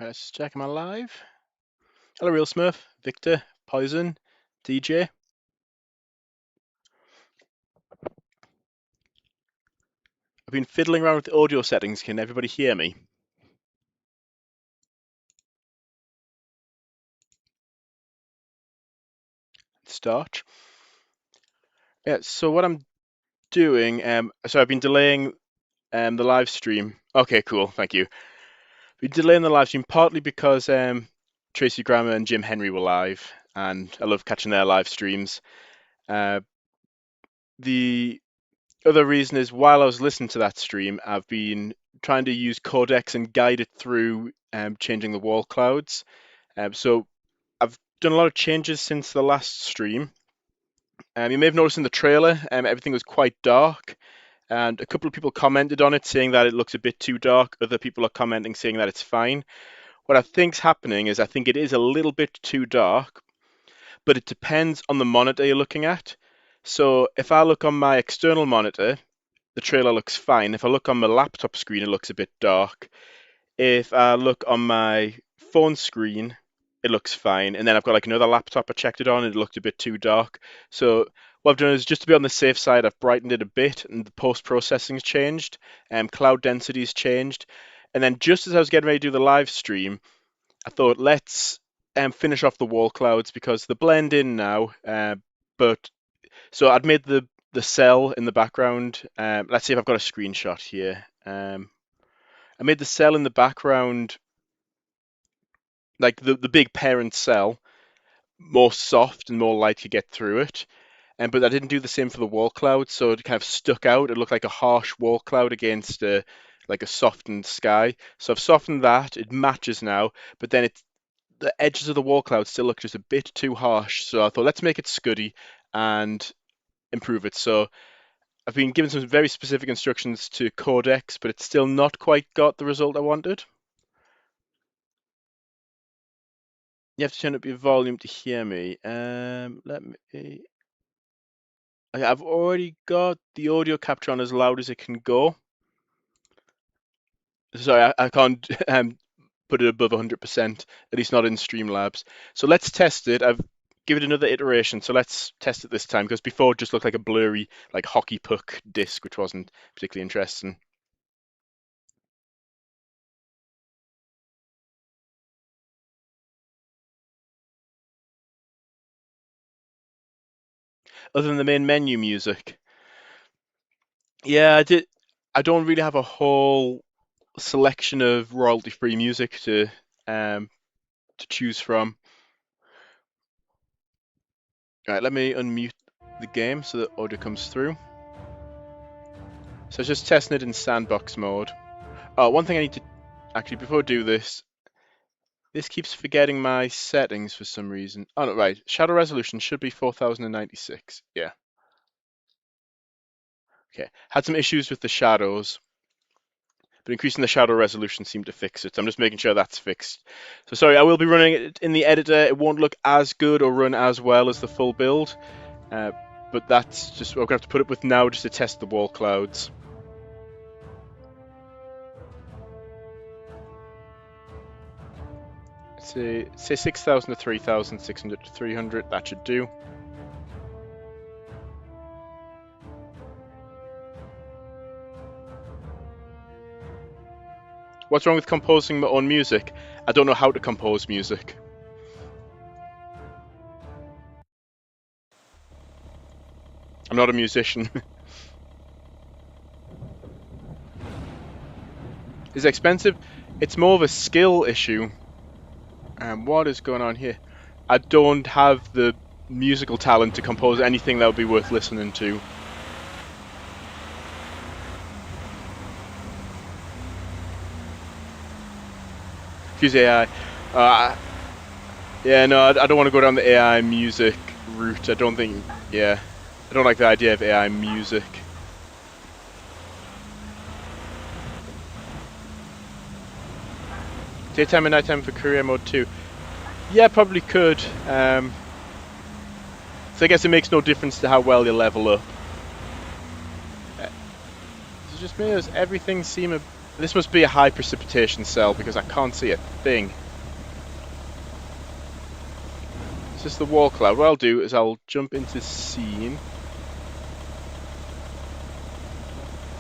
Let's just check. Am I live? Hello, Real Smurf, Victor, Poison, DJ. I've been fiddling around with the audio settings. Can everybody hear me? Start. Yeah. So what I'm doing, so I've been delaying the live stream. Okay, cool. Thank you. Been delaying the live stream partly because Tracy Grammer and Jim Henry were live, and I love catching their live streams. The other reason is while I was listening to that stream, I've been trying to use Codex and guide it through changing the wall clouds. So I've done a lot of changes since the last stream. You may have noticed in the trailer, everything was quite dark, and a couple of people commented on it saying that it looks a bit too dark. Other people are commenting saying that it's fine. What I think's happening is I think it is a little bit too dark, but it depends on the monitor you're looking at. So if I look on my external monitor, the trailer looks fine. If I look on my laptop screen, it looks a bit dark. If I look on my phone screen, it looks fine. And then I've got like another laptop I checked it on, and it looked a bit too dark. So what I've done is just to be on the safe side, I've brightened it a bit, and the post-processing's changed, cloud density's changed. And then just as I was getting ready to do the live stream, I thought let's finish off the wall clouds because they blend in now. But so I'd made the cell in the background. Let's see if I've got a screenshot here. I made the cell in the background, like the big parent cell, more soft and more light could get through it. But I didn't do the same for the wall cloud, so it kind of stuck out. It looked like a harsh wall cloud against like a softened sky. So I've softened that. It matches now, but then the edges of the wall cloud still look just a bit too harsh. So I thought let's make it scuddy and improve it. So I've been given some very specific instructions to Codex, but it's still not quite got the result I wanted. You have to turn up your volume to hear me. Let me. I've already got the audio capture on as loud as it can go. Sorry, I can't put it above 100%, at least not in Streamlabs. So let's test it. I've given it another iteration, so let's test it this time, because before it just looked like a blurry, like hockey puck disc, which wasn't particularly interesting. Other than the main menu music. Yeah, I don't really have a whole selection of royalty-free music to choose from. All right, let me unmute the game so that audio comes through. So it's just testing it in sandbox mode. Oh, one thing I need to actually before I do this keeps forgetting my settings for some reason. Oh no, right. Shadow resolution should be 4096. Yeah. Okay. Had some issues with the shadows, but increasing the shadow resolution seemed to fix it. So I'm just making sure that's fixed. So sorry, I will be running it in the editor. It won't look as good or run as well as the full build, but that's just what we're going to have to put up with now just to test the wall clouds. Say 6,000 to 3,000, 600 to 300. That should do. What's wrong with composing my own music? I don't know how to compose music. I'm not a musician. Is it expensive? It's more of a skill issue. What is going on here? I don't have the musical talent to compose anything that would be worth listening to. Use AI. Yeah, no, I don't want to go down the AI music route. I don't think, yeah. I don't like the idea of AI music. Daytime and nighttime for career mode too. Yeah, probably could. So I guess it makes no difference to how well you level up. Is it just me or does everything seem a This must be a high precipitation cell because I can't see a thing. Is this the wall cloud? What I'll do is I'll jump into scene.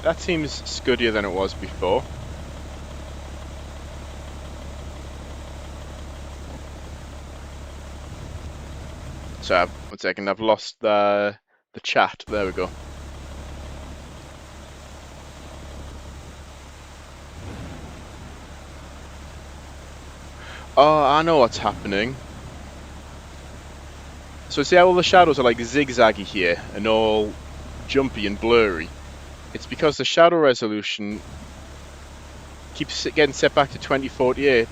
That seems scuddier than it was before. So, 1 second, I've lost the chat. There we go. Oh, I know what's happening. So see how all the shadows are like zigzaggy here and all jumpy and blurry? It's because the shadow resolution keeps getting set back to 2048.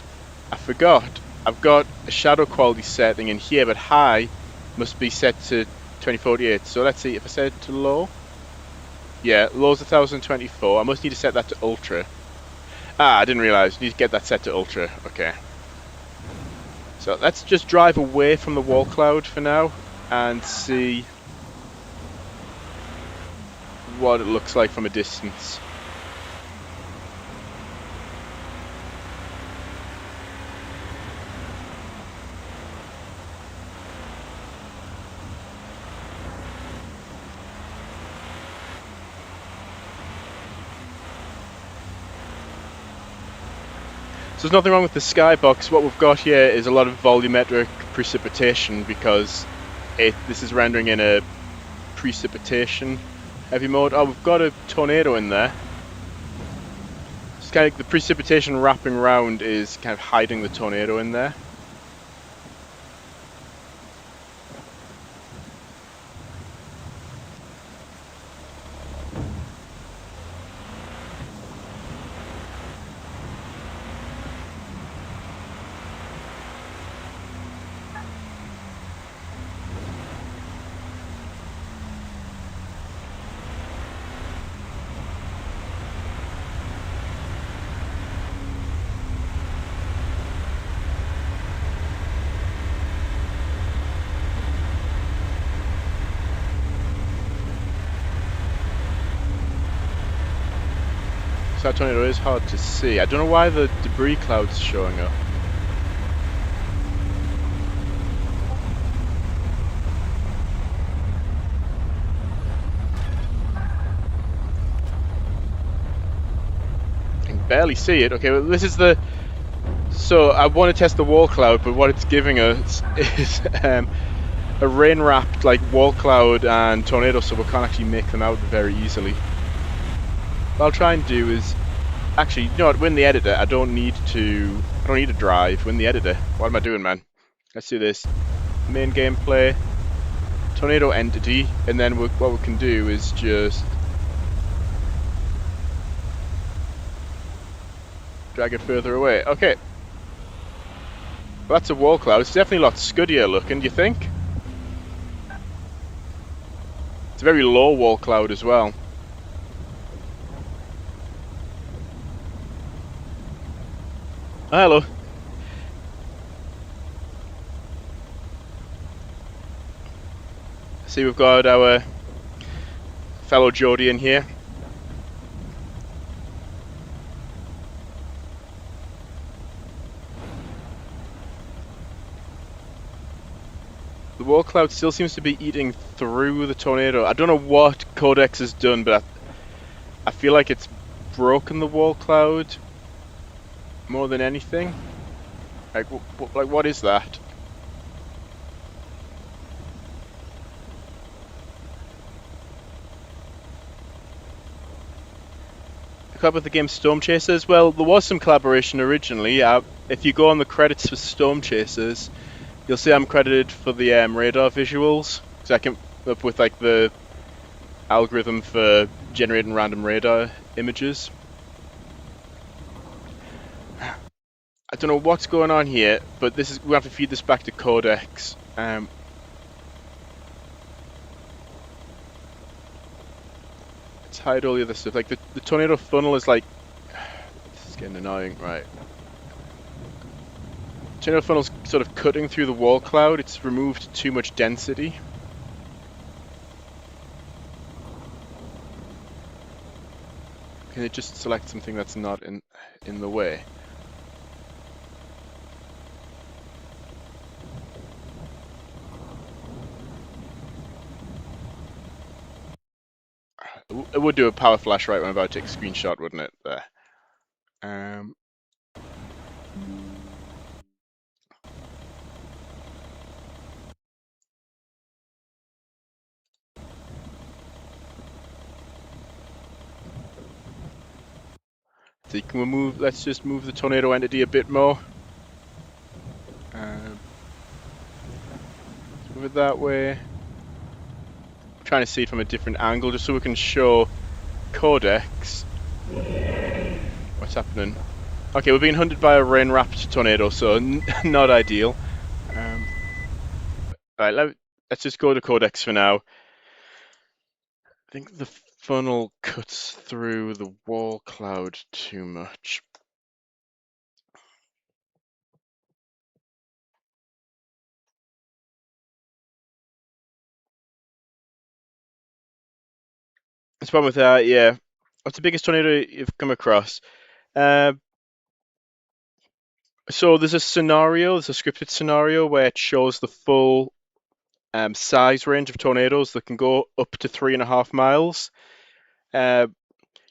I forgot. I've got a shadow quality setting in here, but high must be set to 2048. So let's see if I set it to low. Yeah, low's 1024. I must need to set that to ultra. Ah, I didn't realise. Need to get that set to ultra. Okay. So let's just drive away from the wall cloud for now and see what it looks like from a distance. So there's nothing wrong with the skybox. What we've got here is a lot of volumetric precipitation because this is rendering in a precipitation heavy mode. Oh, we've got a tornado in there. It's kind of the precipitation wrapping around is kind of hiding the tornado in there. So that tornado is hard to see. I don't know why the debris cloud's showing up. I can barely see it. Okay, well this is the... So I want to test the wall cloud, but what it's giving us is a rain-wrapped like wall cloud and tornado, so we can't actually make them out very easily. What I'll try and do is, actually, you know what? Win the editor. I don't need to drive. Win the editor. What am I doing, man? Let's do this. Main gameplay, tornado entity, and then what we can do is just drag it further away. Okay. Well, that's a wall cloud. It's definitely a lot scuddier looking. Do you think? It's a very low wall cloud as well. Hello. See, we've got our fellow Geordie in here. The wall cloud still seems to be eating through the tornado. I don't know what Codex has done, but I feel like it's broken the wall cloud more than anything. Like what is that? Up with the game Storm Chasers. Well, there was some collaboration originally. If you go on the credits for Storm Chasers, you'll see I'm credited for the radar visuals. So I came up with like the algorithm for generating random radar images. I don't know what's going on here, but we have to feed this back to Codex. Let's hide all the other stuff. Like the tornado funnel is like, this is getting annoying, right? Tornado funnel's sort of cutting through the wall cloud. It's removed too much density. Can it just select something that's not in the way? It would do a power flash right when I'm about to take a screenshot, wouldn't it? There. So you can remove. Let's just move the tornado entity a bit more. Move it that way. I'm trying to see it from a different angle, just so we can show Codex what's happening. Okay, we're being hunted by a rain-wrapped tornado, so not ideal. Alright, let's just go to Codex for now. I think the funnel cuts through the wall cloud too much. What's the problem with that? Yeah. What's the biggest tornado you've come across? So there's a scripted scenario where it shows the full size range of tornadoes that can go up to 3.5 miles.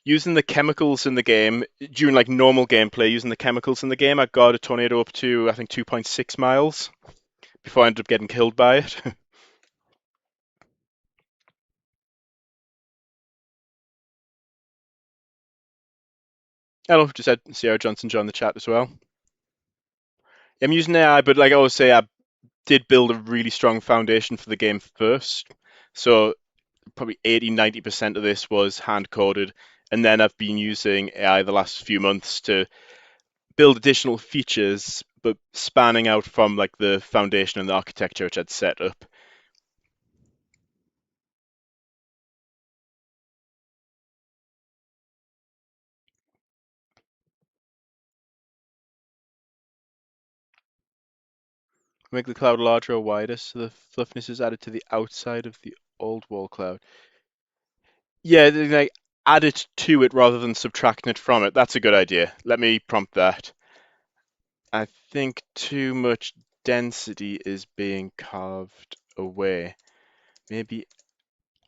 Using the chemicals in the game, during like normal gameplay, using the chemicals in the game, I got a tornado up to, I think, 2.6 miles before I ended up getting killed by it. Hello, just had Sierra Johnson join the chat as well. I'm using AI, but like I always say, I did build a really strong foundation for the game first. So probably 80-90% of this was hand coded, and then I've been using AI the last few months to build additional features, but spanning out from like the foundation and the architecture which I'd set up. Make the cloud larger or wider so the fluffiness is added to the outside of the old wall cloud. Yeah, like add it to it rather than subtracting it from it. That's a good idea. Let me prompt that. I think too much density is being carved away. Maybe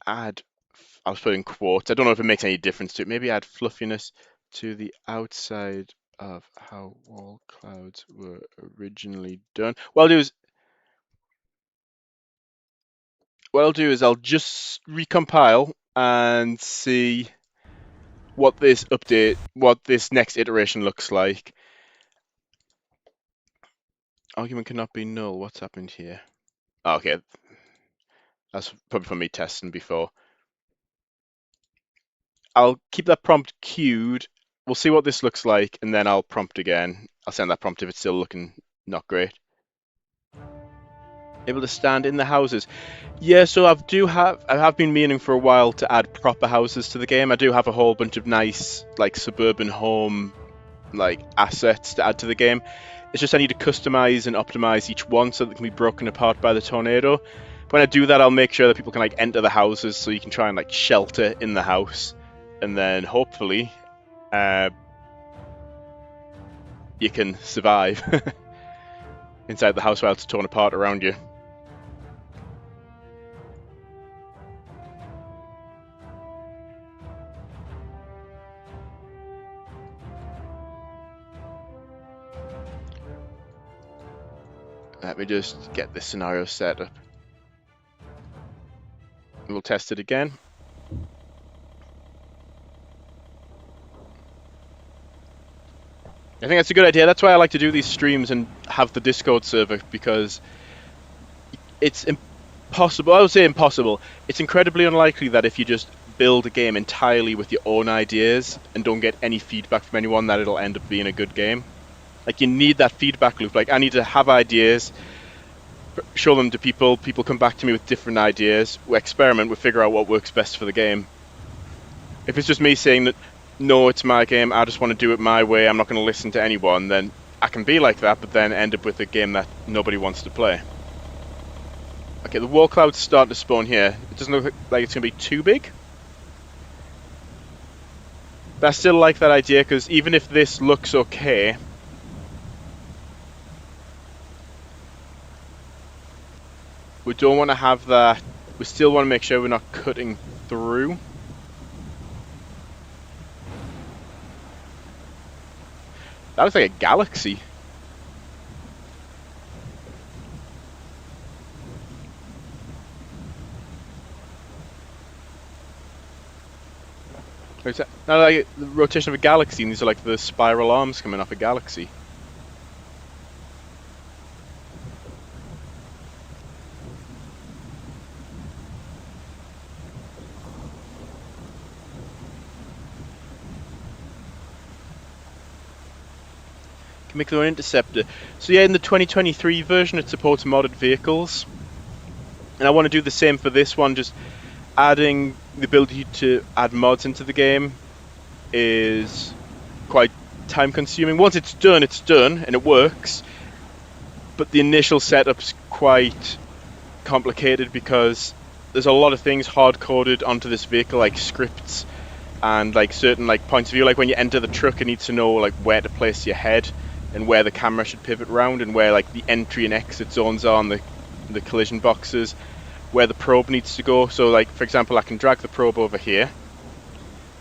add, I'll put in quotes, I don't know if it makes any difference to it. Maybe add fluffiness to the outside of how wall clouds were originally done. What I'll do is I'll just recompile and see what this next iteration looks like. Argument cannot be null. What's happened here? Oh, okay, that's probably from me testing before. I'll keep that prompt queued. We'll see what this looks like, and then I'll prompt again. I'll send that prompt if it's still looking not great. Able to stand in the houses. Yeah, so I have been meaning for a while to add proper houses to the game. I do have a whole bunch of nice like suburban home like assets to add to the game. It's just I need to customize and optimize each one so that they can be broken apart by the tornado. When I do that, I'll make sure that people can like enter the houses so you can try and like shelter in the house, and then hopefully you can survive inside the house while it's torn apart around you. Let me just get this scenario set up. We'll test it again. I think that's a good idea. That's why I like to do these streams and have the Discord server, because it's impossible. I would say impossible. It's incredibly unlikely that if you just build a game entirely with your own ideas and don't get any feedback from anyone, that it'll end up being a good game. Like, you need that feedback loop. Like, I need to have ideas, show them to people, people come back to me with different ideas, we experiment, we figure out what works best for the game. If it's just me saying that, no, it's my game, I just want to do it my way, I'm not going to listen to anyone, then I can be like that, but then end up with a game that nobody wants to play. Okay, the wall cloud's starting to spawn here. It doesn't look like it's going to be too big. But I still like that idea because even if this looks okay, we don't want to have that. We still want to make sure we're not cutting through. That looks like a galaxy. No, like the rotation of a galaxy, and these are like the spiral arms coming off a galaxy. Can make their own interceptor. So yeah, in the 2023 version, it supports modded vehicles, and I want to do the same for this one. Just adding the ability to add mods into the game is quite time consuming. Once it's done and it works, but the initial setup's quite complicated because there's a lot of things hard coded onto this vehicle, like scripts and like certain like points of view. Like when you enter the truck, it needs to know like where to place your head and where the camera should pivot round, and where like the entry and exit zones are on the collision boxes, where the probe needs to go. So like for example, I can drag the probe over here,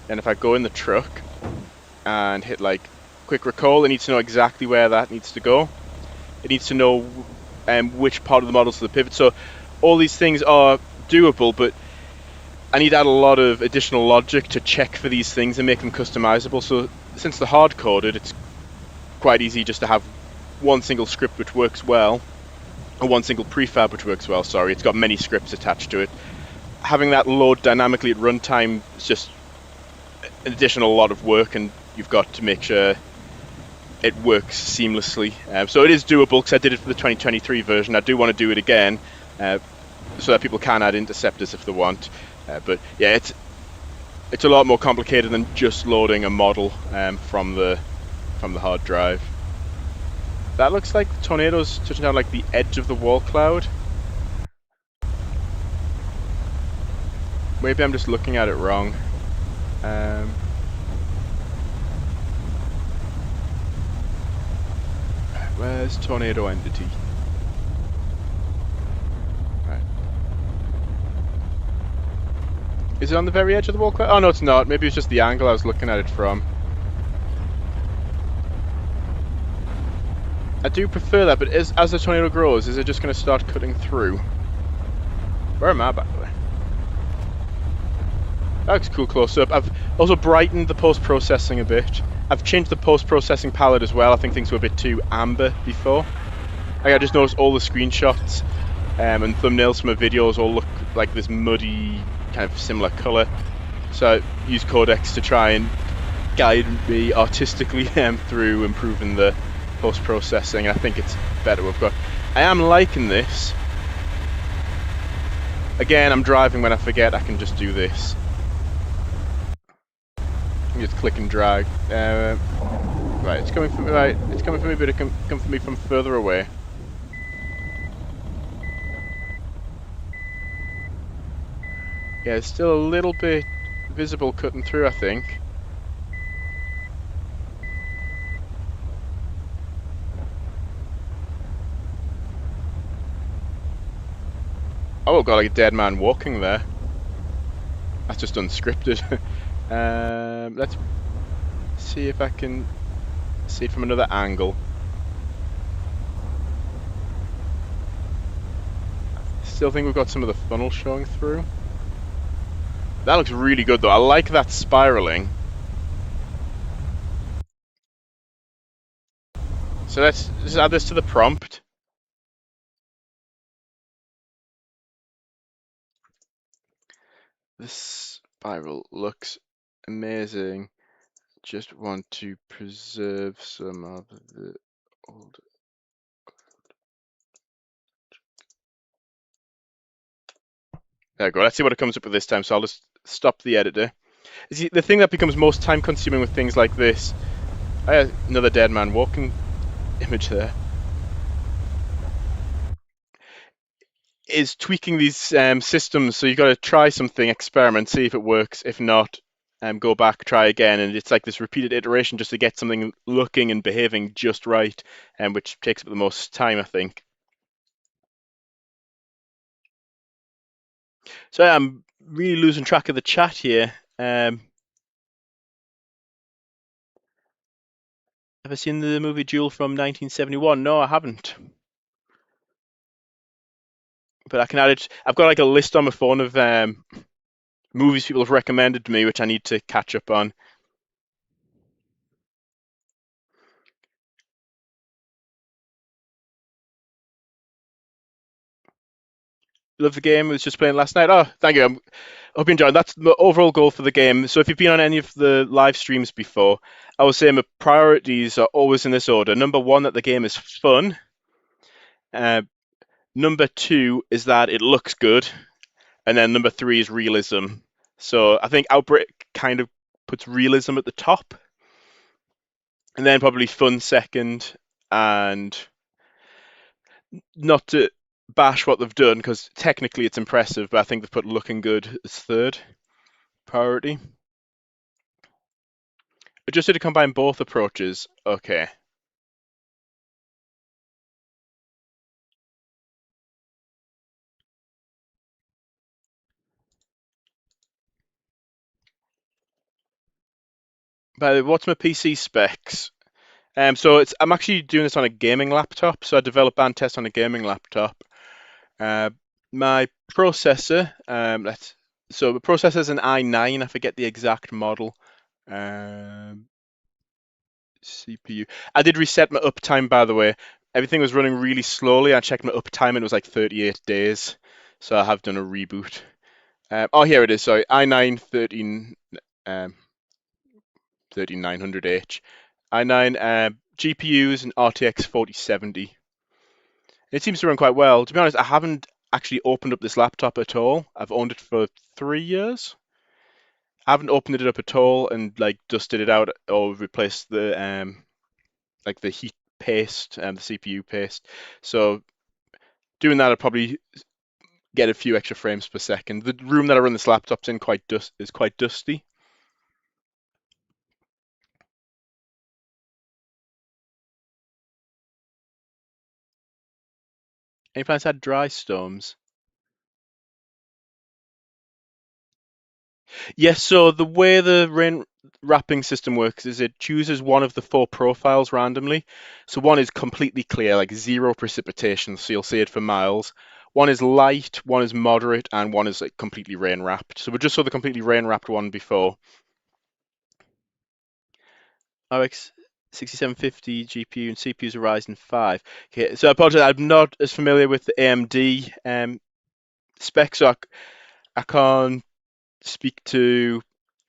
and if I go in the truck and hit like quick recall, it needs to know exactly where that needs to go. It needs to know which part of the model to the pivot. So all these things are doable, but I need to add a lot of additional logic to check for these things and make them customizable. So since they're hard coded, it's quite easy just to have one single script which works well, or one single prefab which works well. Sorry, it's got many scripts attached to it. Having that load dynamically at runtime is just an additional lot of work, and you've got to make sure it works seamlessly. So it is doable because I did it for the 2023 version. I do want to do it again so that people can add interceptors if they want. But yeah, it's a lot more complicated than just loading a model from the hard drive. That looks like the tornado's touching down like the edge of the wall cloud. Maybe I'm just looking at it wrong. Where's tornado entity? Right. Is it on the very edge of the wall cloud? Oh no, it's not. Maybe it's just the angle I was looking at it from. I do prefer that, but as the tornado grows, is it just going to start cutting through? Where am I, by the way? That looks cool close up. I've also brightened the post-processing a bit. I've changed the post-processing palette as well. I think things were a bit too amber before. Like I just noticed all the screenshots and thumbnails from my videos all look like this muddy, kind of similar colour. So I use Codex to try and guide me artistically through improving the post-processing. I think it's better we've got. I am liking this. Again, I'm driving. When I forget, I can just do this. Just click and drag. Right, it's coming from me. Right, it's coming from me, but it can come from me from further away. Yeah, it's still a little bit visible cutting through, I think. Oh, got like a dead man walking there. That's just unscripted. Let's see if I can see it from another angle. Still think we've got some of the funnel showing through. That looks really good though. I like that spiraling. So let's just add this to the prompt. This spiral looks amazing. Just want to preserve some of the old. There we go. Let's see what it comes up with this time. So I'll just stop the editor. See, the thing that becomes most time consuming with things like this, another dead man walking image there, is tweaking these systems. So you've got to try something, experiment, see if it works. If not, go back, try again, and it's like this repeated iteration just to get something looking and behaving just right, and which takes up the most time, I think. So yeah, I'm really losing track of the chat here. Have I seen the movie Duel from 1971? No, I haven't. But I can add it. I've got like a list on my phone of movies people have recommended to me, which I need to catch up on. Love the game. I was just playing last night. Oh, thank you. I hope you enjoyed. That's the overall goal for the game. So if you've been on any of the live streams before, I would say my priorities are always in this order. Number one, that the game is fun. Uh, number two is that it looks good. And then number three is realism. So I think Outbreak kind of puts realism at the top. And then probably fun second. And not to bash what they've done, because technically it's impressive, but I think they've put looking good as third priority. Adjusted to combine both approaches. Okay. But what's my PC specs? So I'm actually doing this on a gaming laptop. So I develop and test on a gaming laptop. Uh, my processor, so the processor is an i9. I forget the exact model. CPU. I did reset my uptime, by the way. Everything was running really slowly. I checked my uptime and it was like 38 days. So I have done a reboot. Oh, here it is. Sorry, i9 13900H. i9 GPUs and RTX 4070. It seems to run quite well. To be honest, I haven't actually opened up this laptop at all. I've owned it for 3 years. I haven't opened it up at all and like dusted it out or replaced the like the heat paste and the CPU paste. So doing that, I'd probably get a few extra frames per second. The room that I run this laptop's in is quite dusty. Any plans had dry storms? Yes, so the way the rain wrapping system works is it chooses one of the four profiles randomly. So one is completely clear, like zero precipitation, so you'll see it for miles. One is light, one is moderate, and one is like completely rain wrapped. So we just saw the completely rain wrapped one before. RX 6750 GPU and CPU's a Ryzen 5. Okay, so I apologize, I'm not as familiar with the AMD specs, so I can't speak to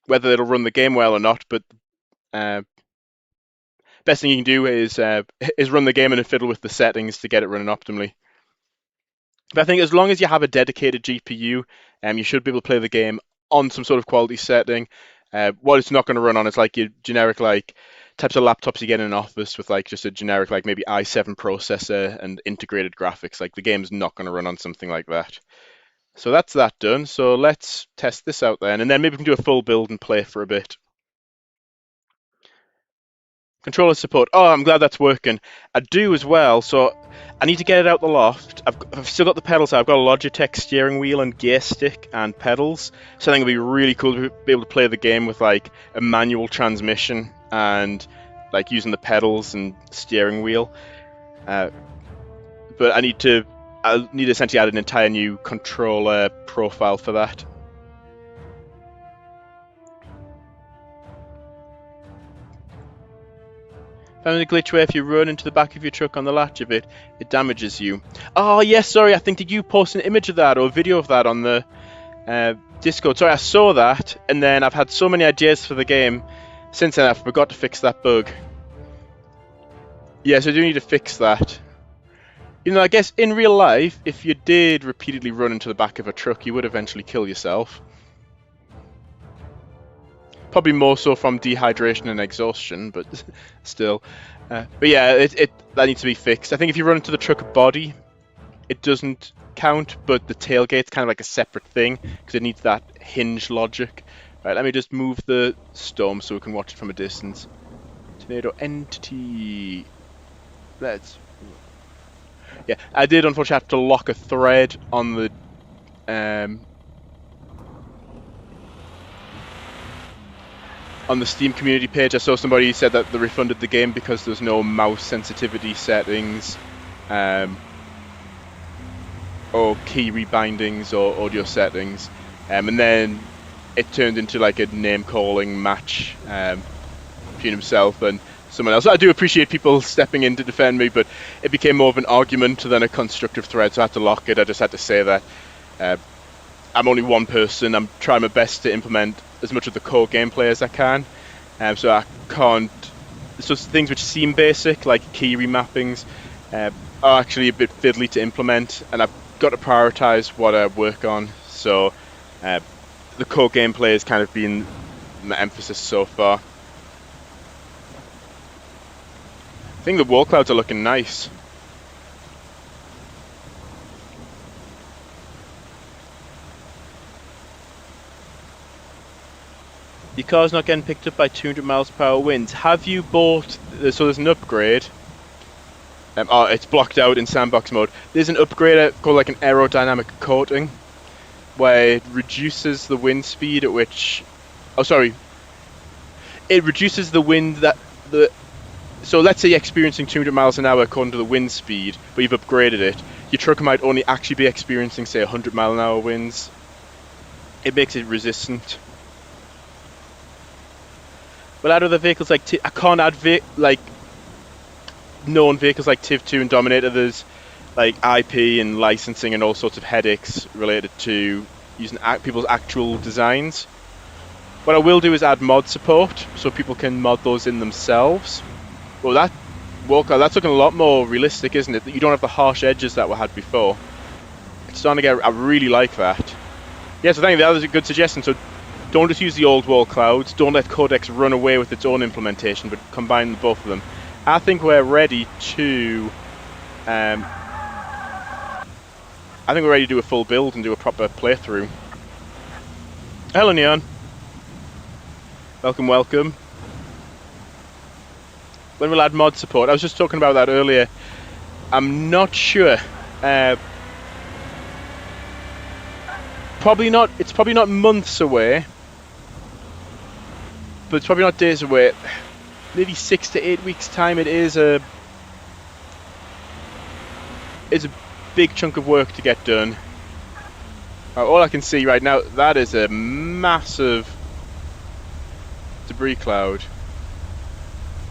whether it'll run the game well or not, but uh, best thing you can do is run the game and fiddle with the settings to get it running optimally. But I think as long as you have a dedicated GPU, you should be able to play the game on some sort of quality setting. What it's not going to run on is like your generic like types of laptops you get in an office with like just a generic like maybe i7 processor and integrated graphics. Like the game's not going to run on something like that. So that's that done. So let's test this out then, and then maybe we can do a full build and play for a bit. Controller support. Oh, I'm glad that's working. I do as well, so I need to get it out the loft. I've still got the pedals. I've got a Logitech steering wheel and gear stick and pedals. So I think it'd be really cool to be able to play the game with like a manual transmission and like using the pedals and steering wheel. But I'll need to essentially add an entire new controller profile for that. Found a glitch where if you run into the back of your truck on the latch of it, it damages you. Oh, yes, sorry, I think did you post an image of that or a video of that on the Discord? Sorry, I saw that, and then I've had so many ideas for the game. Since then, I forgot to fix that bug. Yes, I do need to fix that. You know, I guess in real life, if you did repeatedly run into the back of a truck, you would eventually kill yourself. Probably more so from dehydration and exhaustion, but still. But yeah, that needs to be fixed. I think if you run into the truck body, it doesn't count, but the tailgate's kind of like a separate thing because it needs that hinge logic. Right, let me just move the storm so we can watch it from a distance. Tornado entity. Let's. Yeah, I did unfortunately have to lock a thread on the Steam community page. I saw somebody said that they refunded the game because there's no mouse sensitivity settings, or key rebindings or audio settings, and then it turned into like a name calling match between himself and someone else. I do appreciate people stepping in to defend me, but it became more of an argument than a constructive thread, so I had to lock it. I just had to say that I'm only one person. I'm trying my best to implement as much of the core gameplay as I can, so I can't. So things which seem basic, like key remappings, are actually a bit fiddly to implement, and I've got to prioritize what I work on. So the core gameplay has kind of been my emphasis so far. I think the wall clouds are looking nice. Your car's not getting picked up by 200 miles per hour winds. Have you bought... So there's an upgrade. Oh, it's blocked out in sandbox mode. There's an upgrade called like an aerodynamic coating, where it reduces the wind speed at which... Oh, sorry. It reduces the wind that... So let's say you're experiencing 200 miles an hour according to the wind speed, but you've upgraded it. Your truck might only actually be experiencing, say, 100 mile an hour winds. It makes it resistant. But out of the vehicles like... I can't add known vehicles like Tiv 2 and Dominator. There's like IP and licensing and all sorts of headaches related to using people's actual designs. What I will do is add mod support, so people can mod those in themselves. Well, that's looking a lot more realistic, isn't it? That you don't have the harsh edges that we had before. It's starting to get... I really like that. Yeah, so I think that was a good suggestion. So don't just use the old wall clouds. Don't let Codex run away with its own implementation, but combine both of them. I think we're ready to... I think we're ready to do a full build and do a proper playthrough. Hello, Neon. Welcome, welcome. When we'll add mod support, I was just talking about that earlier. I'm not sure. Probably not. It's probably not months away, but it's probably not days away. Maybe 6 to 8 weeks time. It's a big chunk of work to get done. All I can see right now, that is a massive debris cloud.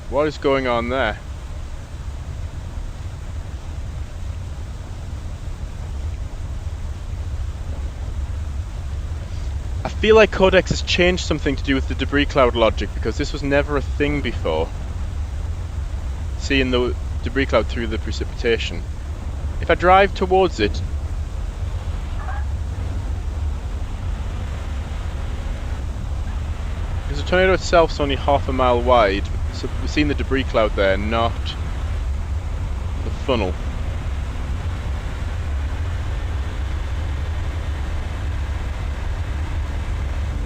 What is going on there? I feel like Codex has changed something to do with the debris cloud logic, because this was never a thing before. Seeing the debris cloud through the precipitation. If I drive towards it... Because the tornado itself's only half a mile wide, so we've seen the debris cloud there, not the funnel.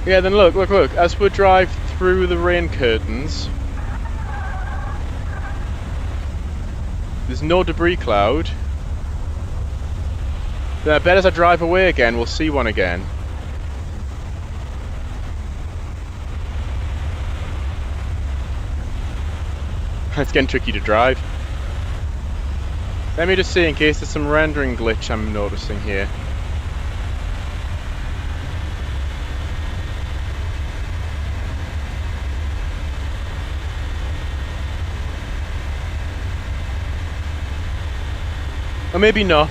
Yeah, then look, as we drive through the rain curtains, there's no debris cloud. Then I bet as I drive away again, we'll see one again. It's getting tricky to drive. Let me just see in case there's some rendering glitch I'm noticing here. Or maybe not.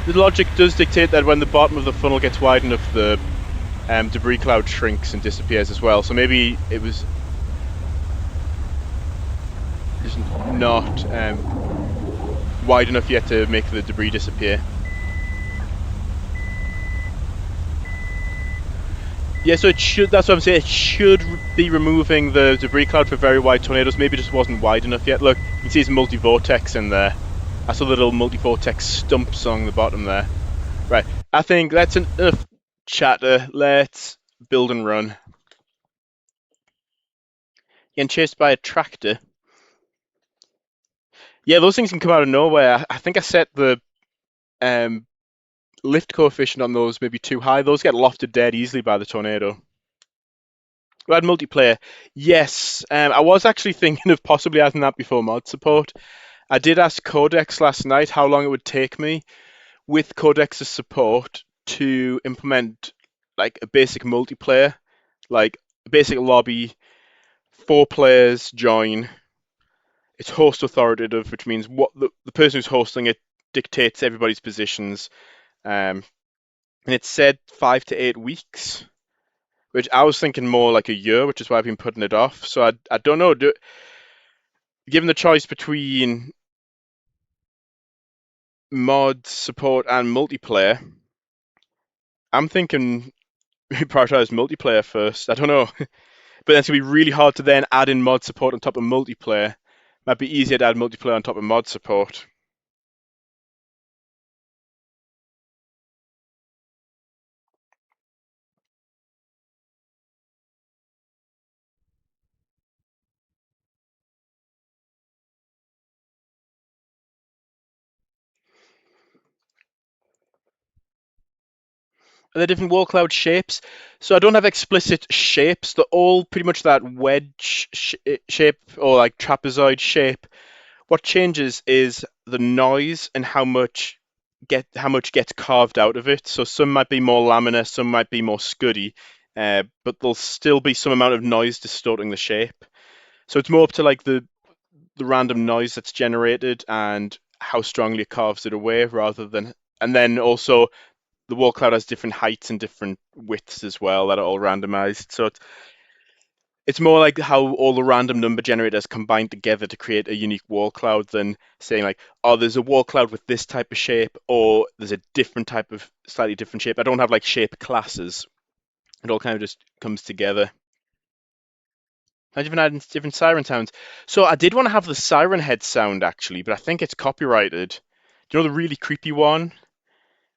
The logic does dictate that when the bottom of the funnel gets wide enough, the debris cloud shrinks and disappears as well. So maybe it was just not wide enough yet to make the debris disappear. Yeah, so it should. That's what I'm saying. It should be removing the debris cloud for very wide tornadoes. Maybe it just wasn't wide enough yet. Look, you can see it's multi-vortex in there. I saw the little multi-vortex stumps on the bottom there. Right, I think that's enough chatter. Let's build and run. Getting chased by a tractor. Yeah, those things can come out of nowhere. I think I set the um, lift coefficient on those maybe too high. Those get lofted dead easily by the tornado. We had multiplayer. Yes, I was actually thinking of possibly adding that before mod support. I did ask Codex last night how long it would take me with Codex's support to implement like a basic multiplayer, like a basic lobby, 4 players join. It's host authoritative, which means what the person who's hosting it dictates everybody's positions. And it said 5 to 8 weeks, which I was thinking more like a year, which is why I've been putting it off. So I don't know. Given the choice between mod support and multiplayer, I'm thinking prioritize multiplayer first. I don't know, but that's gonna be really hard to then add in mod support on top of multiplayer. Might be easier to add multiplayer on top of mod support. And the different wall cloud shapes. So I don't have explicit shapes. They're all pretty much that wedge shape or like trapezoid shape. What changes is the noise and how much gets carved out of it. So some might be more laminar, some might be more scuddy, but there'll still be some amount of noise distorting the shape. So it's more up to like the random noise that's generated and how strongly it carves it away, rather than. And then also the wall cloud has different heights and different widths as well that are all randomized. So it's more like how all the random number generators combine together to create a unique wall cloud than saying like, oh, there's a wall cloud with this type of shape or there's a different type of slightly different shape. I don't have like shape classes. It all kind of just comes together. I've even added different siren sounds. So I did want to have the siren head sound actually, but I think it's copyrighted. Do you know the really creepy one?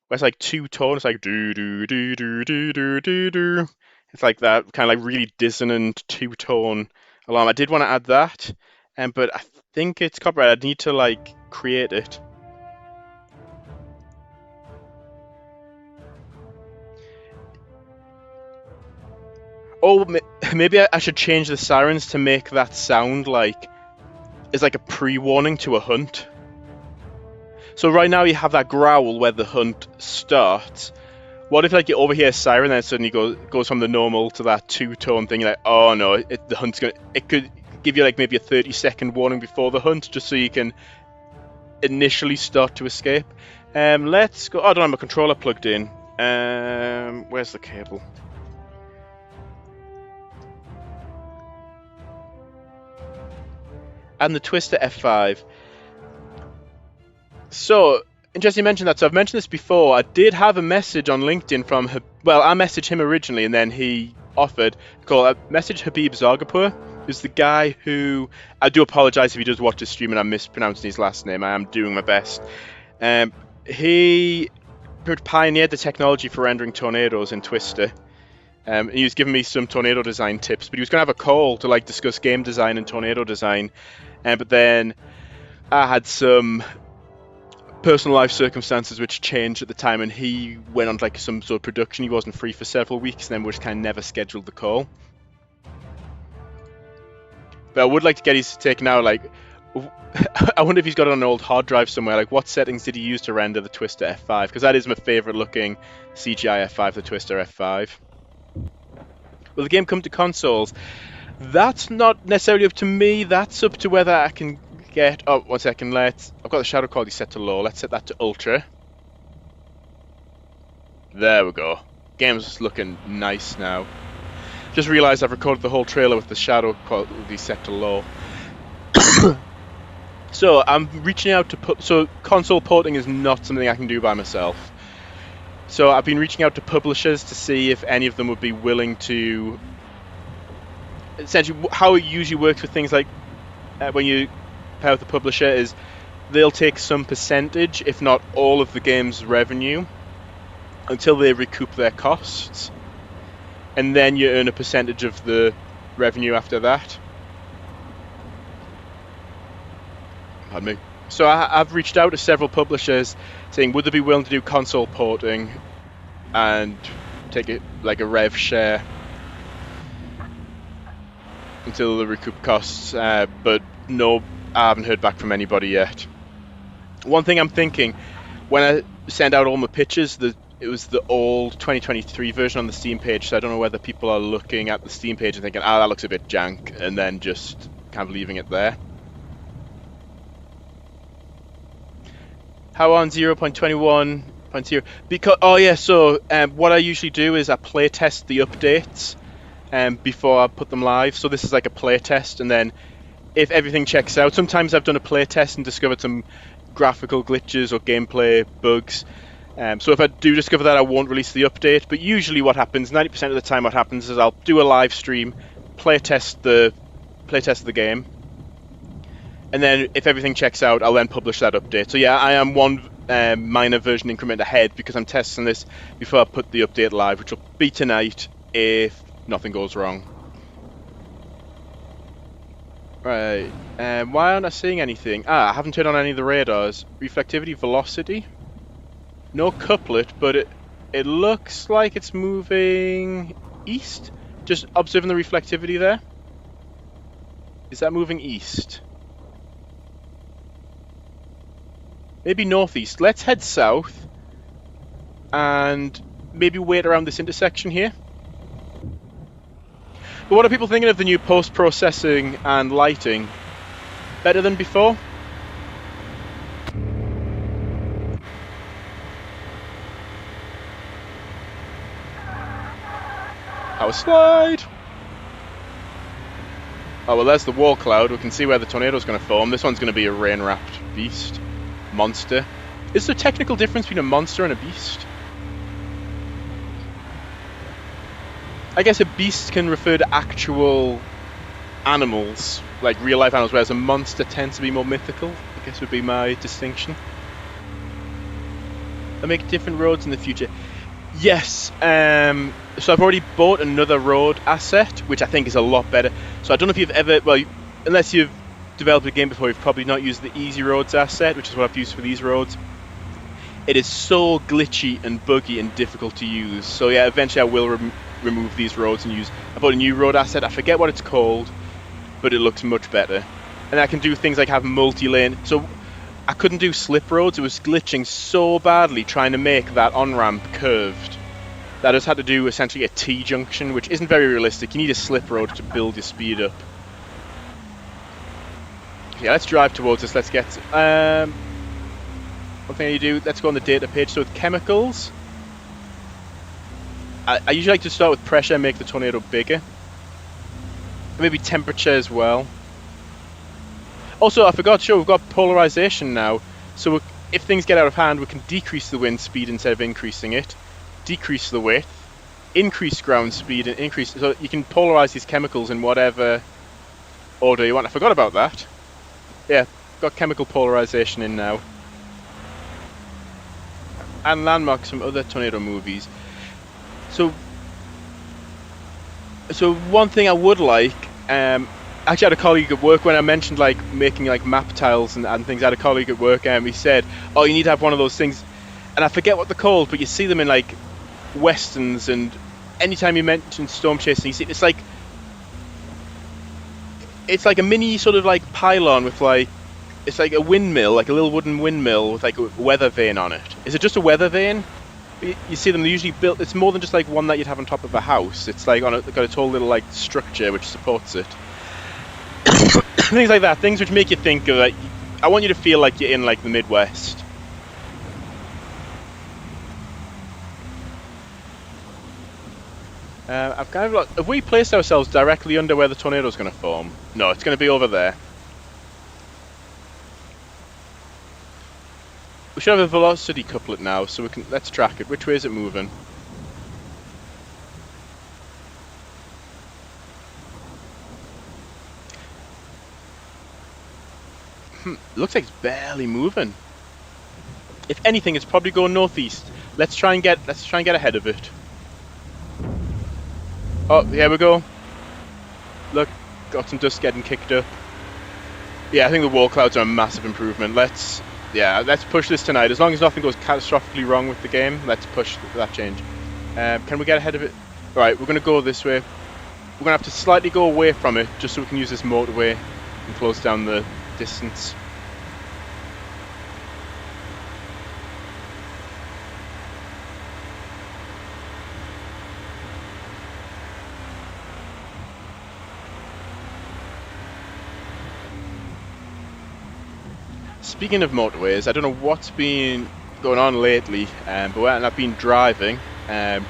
Where it's like two tone, it's like do do do do do do do do. It's like that kind of like really dissonant two-tone alarm. I did want to add that, but I think it's copyrighted. I need to like create it. Oh, maybe I should change the sirens to make that sound like it's like a pre-warning to a hunt. So right now you have that growl where the hunt starts. What if like you overhear a siren and then suddenly goes from the normal to that two-tone thing? You're like, oh no, the hunt's gonna. It could give you like maybe a 30-second warning before the hunt, just so you can initially start to escape. Let's go. Oh, I don't have my controller plugged in. Where's the cable? And the Twister F5. So, interesting you mentioned that. So I've mentioned this before. I did have a message on LinkedIn from, well, I messaged him originally and then he offered to call. I messaged Habib Zargapur, who's the guy who, I do apologize if he does watch the stream and I'm mispronouncing his last name. I am doing my best. He pioneered the technology for rendering tornadoes in Twister. He was giving me some tornado design tips, but he was going to have a call to like discuss game design and tornado design. But then I had some personal life circumstances which changed at the time, and he went on like some sort of production. He wasn't free for several weeks, and then we just kind of never scheduled the call. But I would like to get his take now. Like, I wonder if he's got it on an old hard drive somewhere. Like, what settings did he use to render the Twister F5? Because that is my favorite looking CGI F5, the Twister F5. Will the game come to consoles? That's not necessarily up to me. That's up to whether I can get. Oh, 1 second. I've got the shadow quality set to low. Let's set that to ultra. There we go. Game's looking nice now. Just realised I've recorded the whole trailer with the shadow quality set to low. So I'm reaching out to so console porting is not something I can do by myself. So I've been reaching out to publishers to see if any of them would be willing to. Essentially, how it usually works with things like when you pair with the publisher is they'll take some percentage, if not all, of the game's revenue until they recoup their costs, and then you earn a percentage of the revenue after that. Pardon me. So I've reached out to several publishers saying, would they be willing to do console porting and take it like a rev share until they recoup costs, but no, I haven't heard back from anybody yet. One thing I'm thinking, when I send out all my pitches, it was the old 2023 version on the Steam page, so I don't know whether people are looking at the Steam page and thinking, that looks a bit jank, and then just kind of leaving it there. How on 0.21.0? Because so what I usually do is I play test the updates before I put them live. So this is like a play test, and then if everything checks out, sometimes I've done a play test and discovered some graphical glitches or gameplay bugs. So if I do discover that, I won't release the update. But usually what happens, 90% of the time what happens is I'll do a live stream, play test the game, and then if everything checks out, I'll then publish that update. So yeah, I am one minor version increment ahead because I'm testing this before I put the update live, which will be tonight if nothing goes wrong. Right, why aren't I seeing anything? I haven't turned on any of the radars. Reflectivity, velocity. No couplet, but it looks like it's moving east. Just observing the reflectivity there. Is that moving east? Maybe northeast. Let's head south and maybe wait around this intersection here. But what are people thinking of the new post-processing and lighting? Better than before? Power slide! Oh, well, there's the wall cloud. We can see where the tornado's going to form. This one's going to be a rain-wrapped beast. Monster. Is there a technical difference between a monster and a beast? I guess a beast can refer to actual animals, like real-life animals, whereas a monster tends to be more mythical, I guess would be my distinction. They'll make different roads in the future. Yes, so I've already bought another road asset, which I think is a lot better. So I don't know if you've ever, well, unless you've developed a game before, you've probably not used the Easy Roads asset, which is what I've used for these roads. It is so glitchy and buggy and difficult to use. So yeah, eventually I will remove these roads and use, I bought a new road asset, I forget what it's called, but it looks much better. And I can do things like have multi-lane. So I couldn't do slip roads, it was glitching so badly trying to make that on-ramp curved that I just had to do essentially a T-junction, which isn't very realistic. You need a slip road to build your speed up. Yeah, let's drive towards this, let's get... one thing you do, let's go on the data page. So with chemicals, I usually like to start with pressure and make the tornado bigger. Maybe temperature as well. Also, I forgot to show, we've got polarization now. So if things get out of hand, we can decrease the wind speed instead of increasing it. Decrease the width. Increase ground speed and increase... So you can polarize these chemicals in whatever order you want. I forgot about that. Yeah, got chemical polarization in now. And landmarks from other tornado movies. So one thing I would like... actually, I had a colleague at work when I mentioned like making like map tiles and things. I had a colleague at work and he said, "Oh, you need to have one of those things," and I forget what they're called, but you see them in like westerns, and anytime you mention storm chasing, you see it's like a mini sort of like pylon with like it's like a windmill, like a little wooden windmill with like a weather vane on it. Is it just a weather vane? You see them, they're usually built. It's more than just like one that you'd have on top of a house. It's like got its whole little like structure which supports it. Things like that, things which make you think of like, I want you to feel like you're in like the Midwest. I've kind of have we placed ourselves directly under where the tornado's going to form? No, it's going to be over there. We should have a velocity couplet now, so we can let's track it. Which way is it moving? Looks like it's barely moving. If anything, it's probably going northeast. Let's try and get ahead of it. Oh, here we go. Look, got some dust getting kicked up. Yeah, I think the wall clouds are a massive improvement. Let's push this tonight. As long as nothing goes catastrophically wrong with the game, let's push that change. Can we get ahead of it? All right, we're going to go this way. We're going to have to slightly go away from it just so we can use this motorway and close down the distance. Speaking of motorways, I don't know what's been going on lately, but when I've been driving, I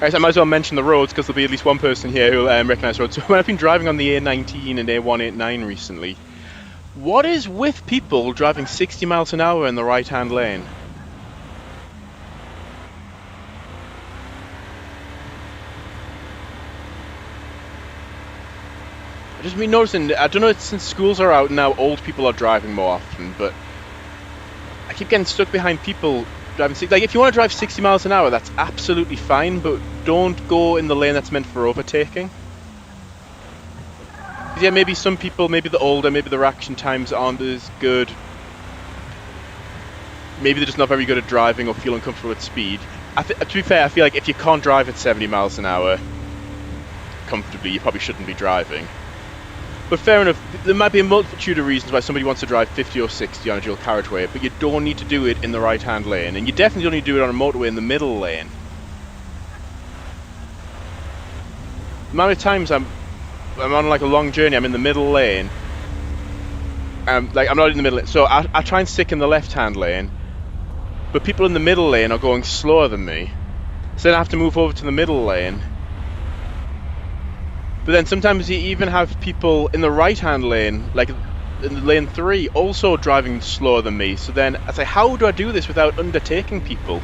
might as well mention the roads because there'll be at least one person here who'll recognise roads. So when I've been driving on the A19 and A189 recently, what is with people driving 60 miles an hour in the right-hand lane? I've just been noticing, I don't know, since schools are out now, old people are driving more often, but I keep getting stuck behind people driving, like if you want to drive 60 miles an hour, that's absolutely fine, but don't go in the lane that's meant for overtaking. Yeah, maybe some people, maybe the older, maybe their reaction times aren't as good. Maybe they're just not very good at driving or feeling comfortable at speed. To be fair, I feel like if you can't drive at 70 miles an hour comfortably, you probably shouldn't be driving. But fair enough, there might be a multitude of reasons why somebody wants to drive 50 or 60 on a dual carriageway, but you don't need to do it in the right-hand lane, and you definitely don't need to do it on a motorway in the middle lane. The amount of times I'm on like a long journey, I'm in the middle lane, like I'm not in the middle lane, so I try and stick in the left-hand lane, but people in the middle lane are going slower than me, so then I have to move over to the middle lane. But then sometimes you even have people in the right-hand lane, like in lane 3, also driving slower than me. So then I say, how do I do this without undertaking people?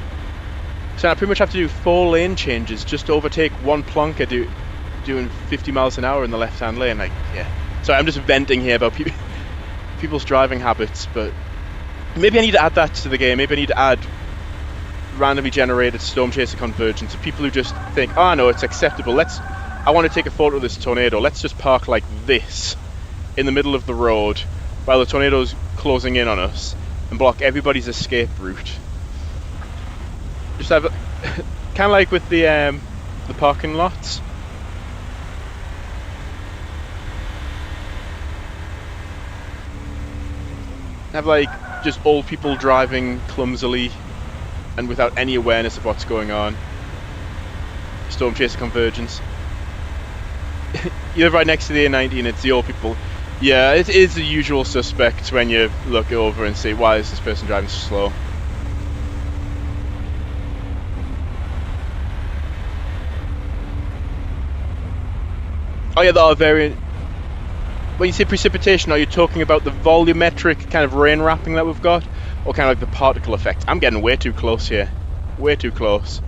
So I pretty much have to do 4 lane changes just to overtake one plonker doing 50 miles an hour in the left-hand lane. Like, yeah. Sorry, I'm just venting here about people's driving habits, but maybe I need to add that to the game. Maybe I need to add randomly generated storm chaser convergence of people who just think, oh no, it's acceptable. I want to take a photo of this tornado. Let's just park like this in the middle of the road while the tornado's closing in on us and block everybody's escape route. Just have kind of like with the parking lots. Have like just old people driving clumsily and without any awareness of what's going on. Storm chaser convergence. You live right next to the A90 and it's the old people. Yeah, it is the usual suspects when you look over and see, why is this person driving so slow? Oh yeah, there are variant. When you say precipitation, are you talking about the volumetric kind of rain wrapping that we've got? Or kind of like the particle effect? I'm getting way too close here. Way too close.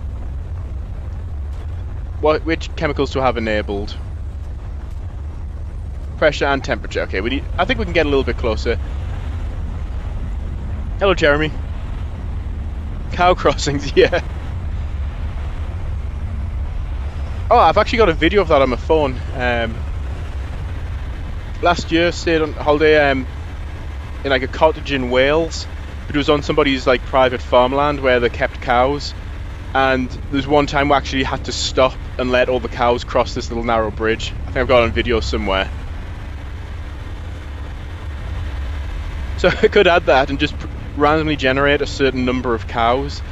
Which chemicals do I have enabled? Pressure and temperature. Okay, I think we can get a little bit closer. Hello, Jeremy. Cow crossings, yeah. Oh, I've actually got a video of that on my phone. Last year, stayed on holiday in like a cottage in Wales. It was on somebody's like private farmland where they kept cows. And there's one time we actually had to stop and let all the cows cross this little narrow bridge. I think I've got it on video somewhere. So I could add that and just randomly generate a certain number of cows.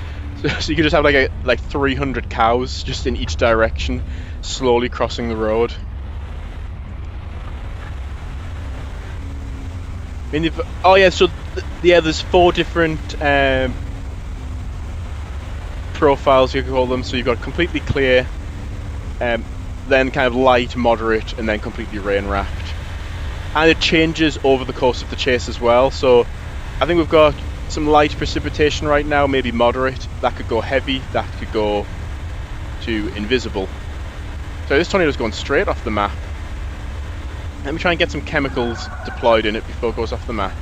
So you could just have like 300 cows just in each direction, slowly crossing the road. I mean, oh yeah, so yeah, there's 4 different profiles you could call them. So you've got completely clear, then kind of light, moderate, and then completely rain wrapped. And it changes over the course of the chase as well. So I think we've got some light precipitation right now, maybe moderate. That could go heavy, that could go to invisible. So this tornado's going straight off the map. Let me try and get some chemicals deployed in it before it goes off the map.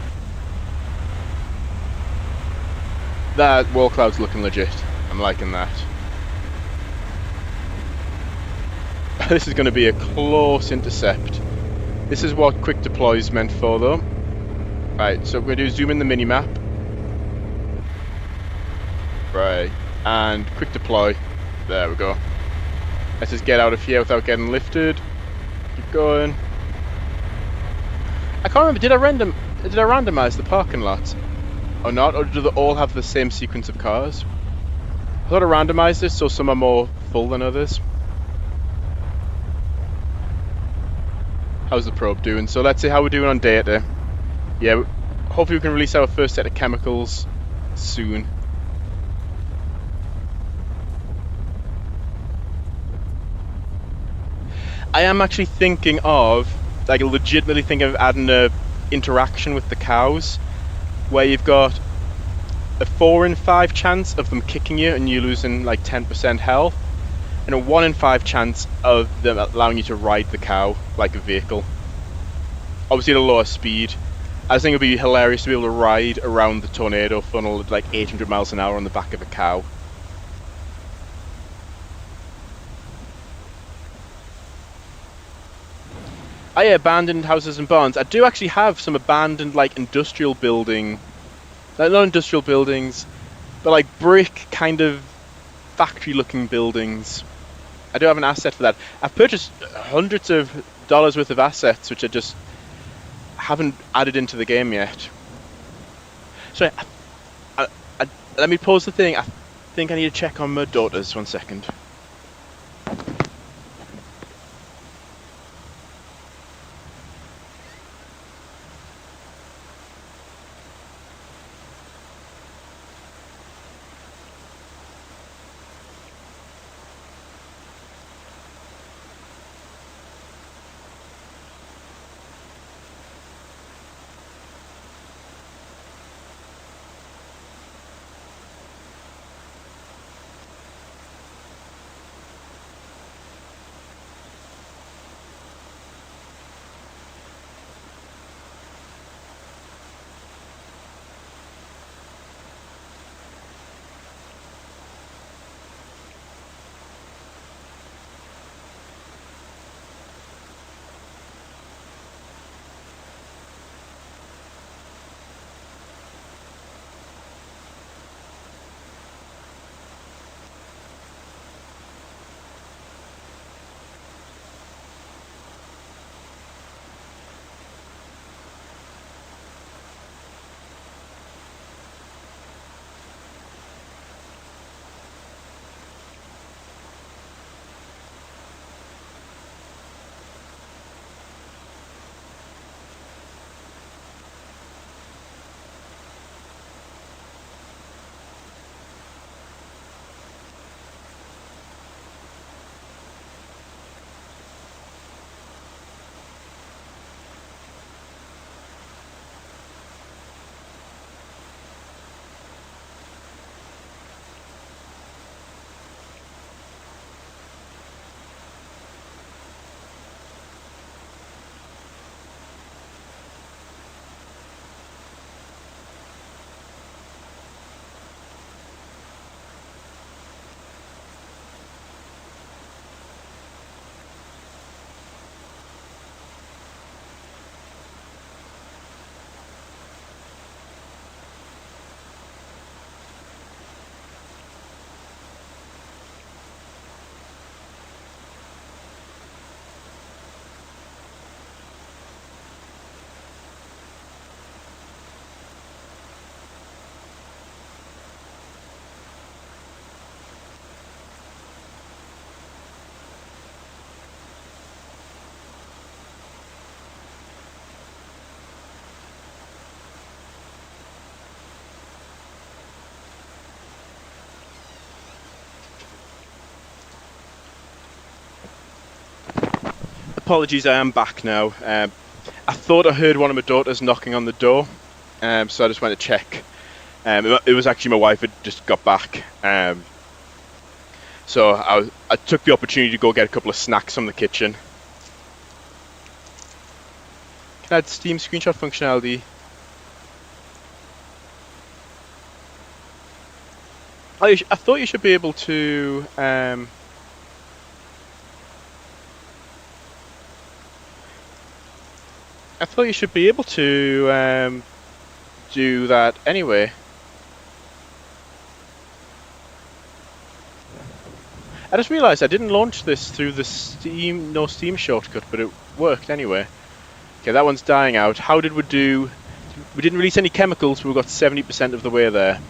That wall cloud's looking legit. I'm liking that. This is going to be a close intercept. This is what quick deploy is meant for, though. Right, so we're going to do zoom in the mini-map. Right, and quick deploy. There we go. Let's just get out of here without getting lifted. Keep going. I can't remember, did I randomize the parking lot? Or not? Or do they all have the same sequence of cars? I thought I randomized this so some are more full than others. How's the probe doing? So let's see how we're doing on data. Yeah, hopefully we can release our first set of chemicals soon. I am actually thinking of, like, legitimately thinking of adding a interaction with the cows, where you've got a 4 in 5 chance of them kicking you and you losing like 10% health, and a 1 in 5 chance of them allowing you to ride the cow like a vehicle. Obviously at a lower speed. I think it would be hilarious to be able to ride around the tornado funnel at like 800 miles an hour on the back of a cow. Oh yeah, abandoned houses and barns. I do actually have some abandoned like industrial building, not industrial buildings, but like brick kind of factory looking buildings. I do have an asset for that. I've purchased hundreds of dollars worth of assets which I just haven't added into the game yet. Sorry, let me pause the thing. I think I need to check on my daughters. 1 second. Apologies, I am back now. I thought I heard one of my daughters knocking on the door, so I just went to check. It was actually my wife had just got back, so I took the opportunity to go get a couple of snacks from the kitchen. Can I add Steam screenshot functionality? Oh, I thought you should be able to. I thought you should be able to do that anyway. I just realised I didn't launch this through the no Steam shortcut, but it worked anyway. Okay, that one's dying out. How did we do? We didn't release any chemicals, but we got 70% of the way there.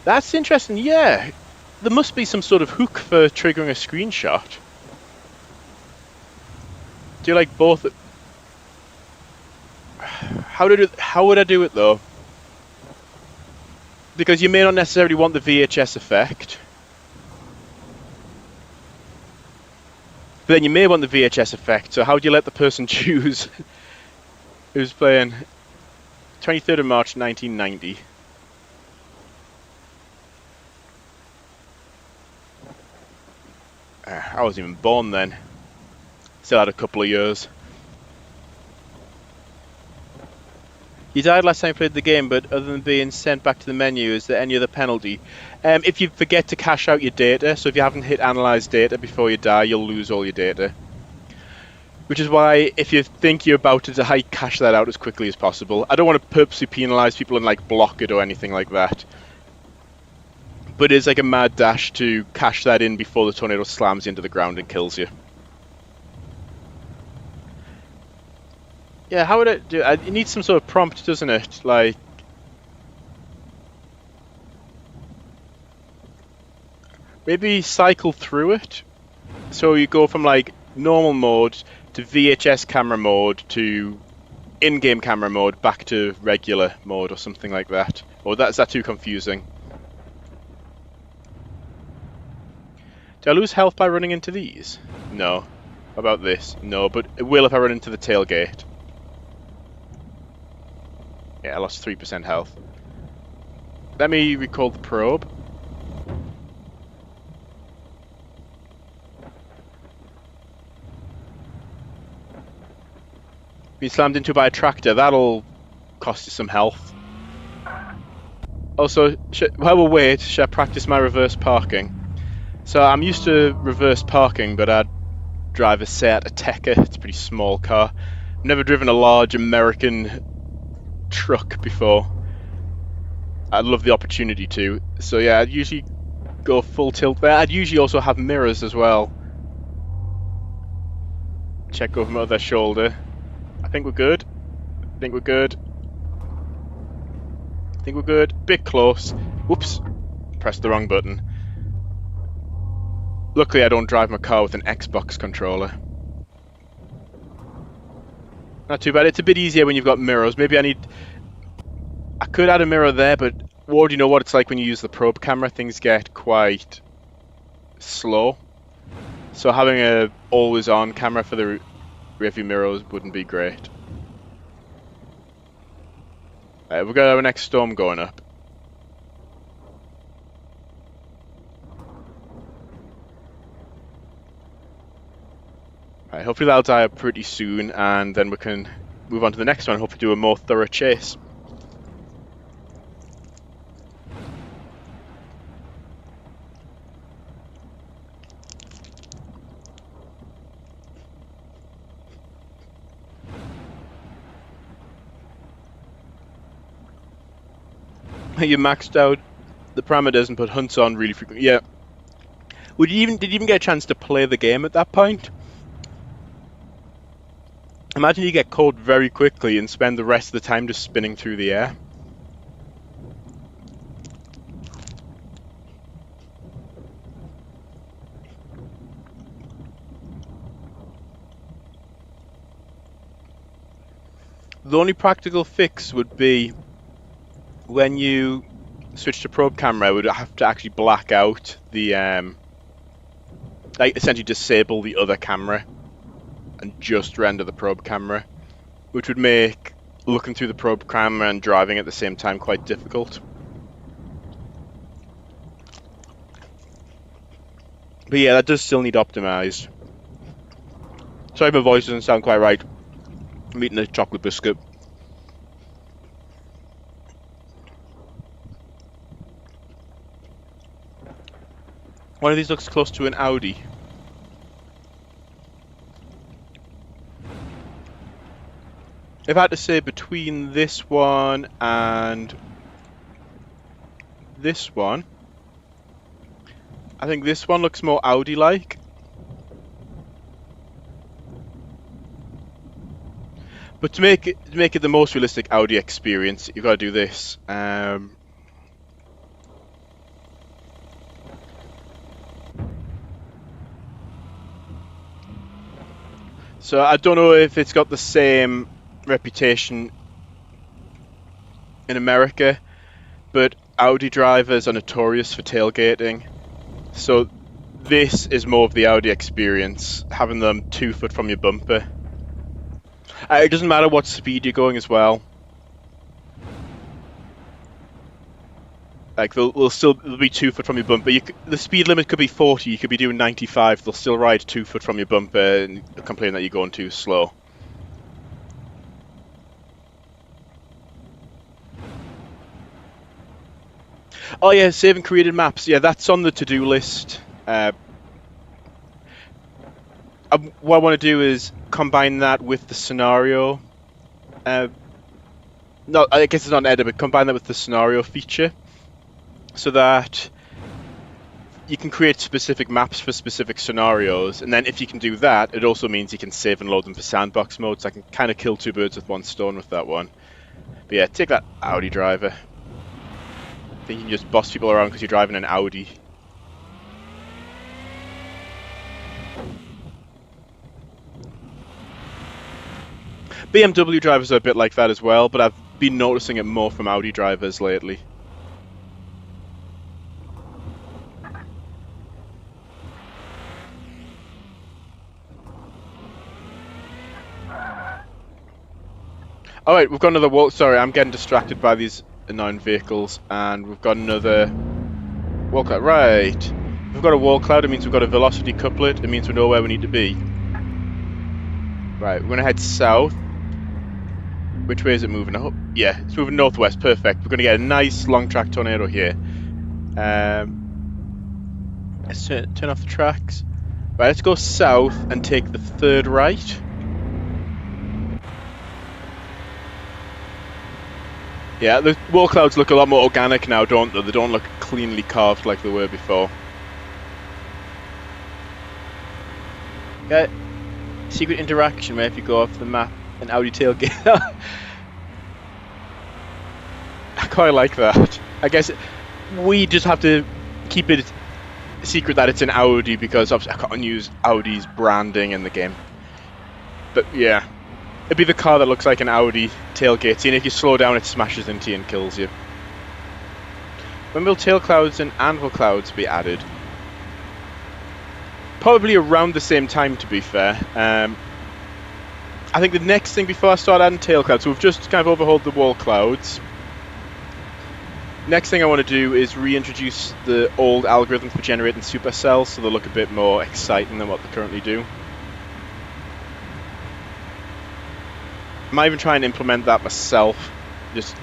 That's interesting, yeah. There must be some sort of hook for triggering a screenshot. Do you like both? How would I do it though? Because you may not necessarily want the VHS effect. But then you may want the VHS effect, so how do you let the person choose who's playing? 23rd of March 1990. I wasn't even born then. Still had a couple of years. You died last time you played the game, but other than being sent back to the menu, is there any other penalty? If you forget to cache out your data, so if you haven't hit analyze data before you die, you'll lose all your data. Which is why, if you think you're about to die, cache that out as quickly as possible. I don't want to purposely penalise people and like block it or anything like that. But it's like a mad dash to cash that in before the tornado slams you into the ground and kills you. Yeah, how would it do? It needs some sort of prompt, doesn't it? Like, maybe cycle through it. So you go from like normal mode to VHS camera mode to in-game camera mode back to regular mode or something like that. Or is that too confusing? Do I lose health by running into these? No. How about this? No, but it will if I run into the tailgate. Yeah, I lost 3% health. Let me recall the probe. Being slammed into by a tractor, that'll cost you some health. Also, while we wait, should I practice my reverse parking? So I'm used to reverse parking, but I drive a Seat Ateca. It's a pretty small car. I've never driven a large American truck before. I'd love the opportunity to. So yeah, I'd usually go full tilt there. I'd usually also have mirrors as well. Check over my other shoulder. I think we're good. I think we're good. I think we're good. Bit close. Whoops. Pressed the wrong button. Luckily I don't drive my car with an Xbox controller. Not too bad. It's a bit easier when you've got mirrors. Maybe I could add a mirror there, but we already know what it's like when you use the probe camera. Things get quite slow. So having a always-on camera for the rearview mirrors wouldn't be great. We've got our next storm going up. Right, hopefully that'll die up pretty soon, and then we can move on to the next one. Hopefully do a more thorough chase. You maxed out the parameters and put hunts on really frequently. Yeah. Did you even get a chance to play the game at that point? Imagine you get cold very quickly and spend the rest of the time just spinning through the air. The only practical fix would be when you switch to probe camera, I would have to actually black out the like essentially disable the other camera and just render the probe camera, which would make looking through the probe camera and driving at the same time quite difficult. But yeah, that does still need optimized. Sorry, my voice doesn't sound quite right. I'm eating a chocolate biscuit. One of these looks close to an Audi. If I had to say between this one and this one, I think this one looks more Audi-like. But to make it the most realistic Audi experience, you've got to do this. So I don't know if it's got the same reputation in America, but Audi drivers are notorious for tailgating. So this is more of the Audi experience, having them 2 foot from your bumper. It doesn't matter what speed you're going as well. Like they'll be 2 foot from your bumper. The speed limit could be 40. You could be doing 95. They'll still ride 2 foot from your bumper and complain that you're going too slow. Oh yeah, save and created maps. Yeah, that's on the to-do list. What I want to do is combine that with the scenario. No, I guess it's not an edit, but combine that with the scenario feature, so that you can create specific maps for specific scenarios. And then if you can do that, it also means you can save and load them for sandbox mode. So I can kind of kill 2 birds with 1 stone with that one. But yeah, take that Audi driver. I think you can just boss people around because you're driving an Audi. BMW drivers are a bit like that as well, but I've been noticing it more from Audi drivers lately. Alright, we've got another wall. Sorry, I'm getting distracted by these annoying vehicles, and we've got another wall cloud. Right. If we've got a wall cloud, it means we've got a velocity couplet. It means we know where we need to be. Right, we're going to head south. Which way is it moving? Oh, yeah, it's moving northwest. Perfect. We're going to get a nice long track tornado here. Let's turn off the tracks. Right, let's go south and take the 3rd right. Yeah, the wall clouds look a lot more organic now, don't they? They don't look cleanly carved like they were before. Yeah, secret interaction where if you go off the map, an Audi tailgate. I quite like that. I guess we just have to keep it secret that it's an Audi because obviously I can't use Audi's branding in the game. But yeah, it'd be the car that looks like an Audi tailgate, and if you slow down it smashes into you and kills you. When will tail clouds and anvil clouds be added? Probably around the same time, to be fair. I think the next thing before I start adding tail clouds, so we've just kind of overhauled the wall clouds. Next thing I want to do is reintroduce the old algorithm for generating supercells so they look a bit more exciting than what they currently do. I might even try and implement that myself. Just,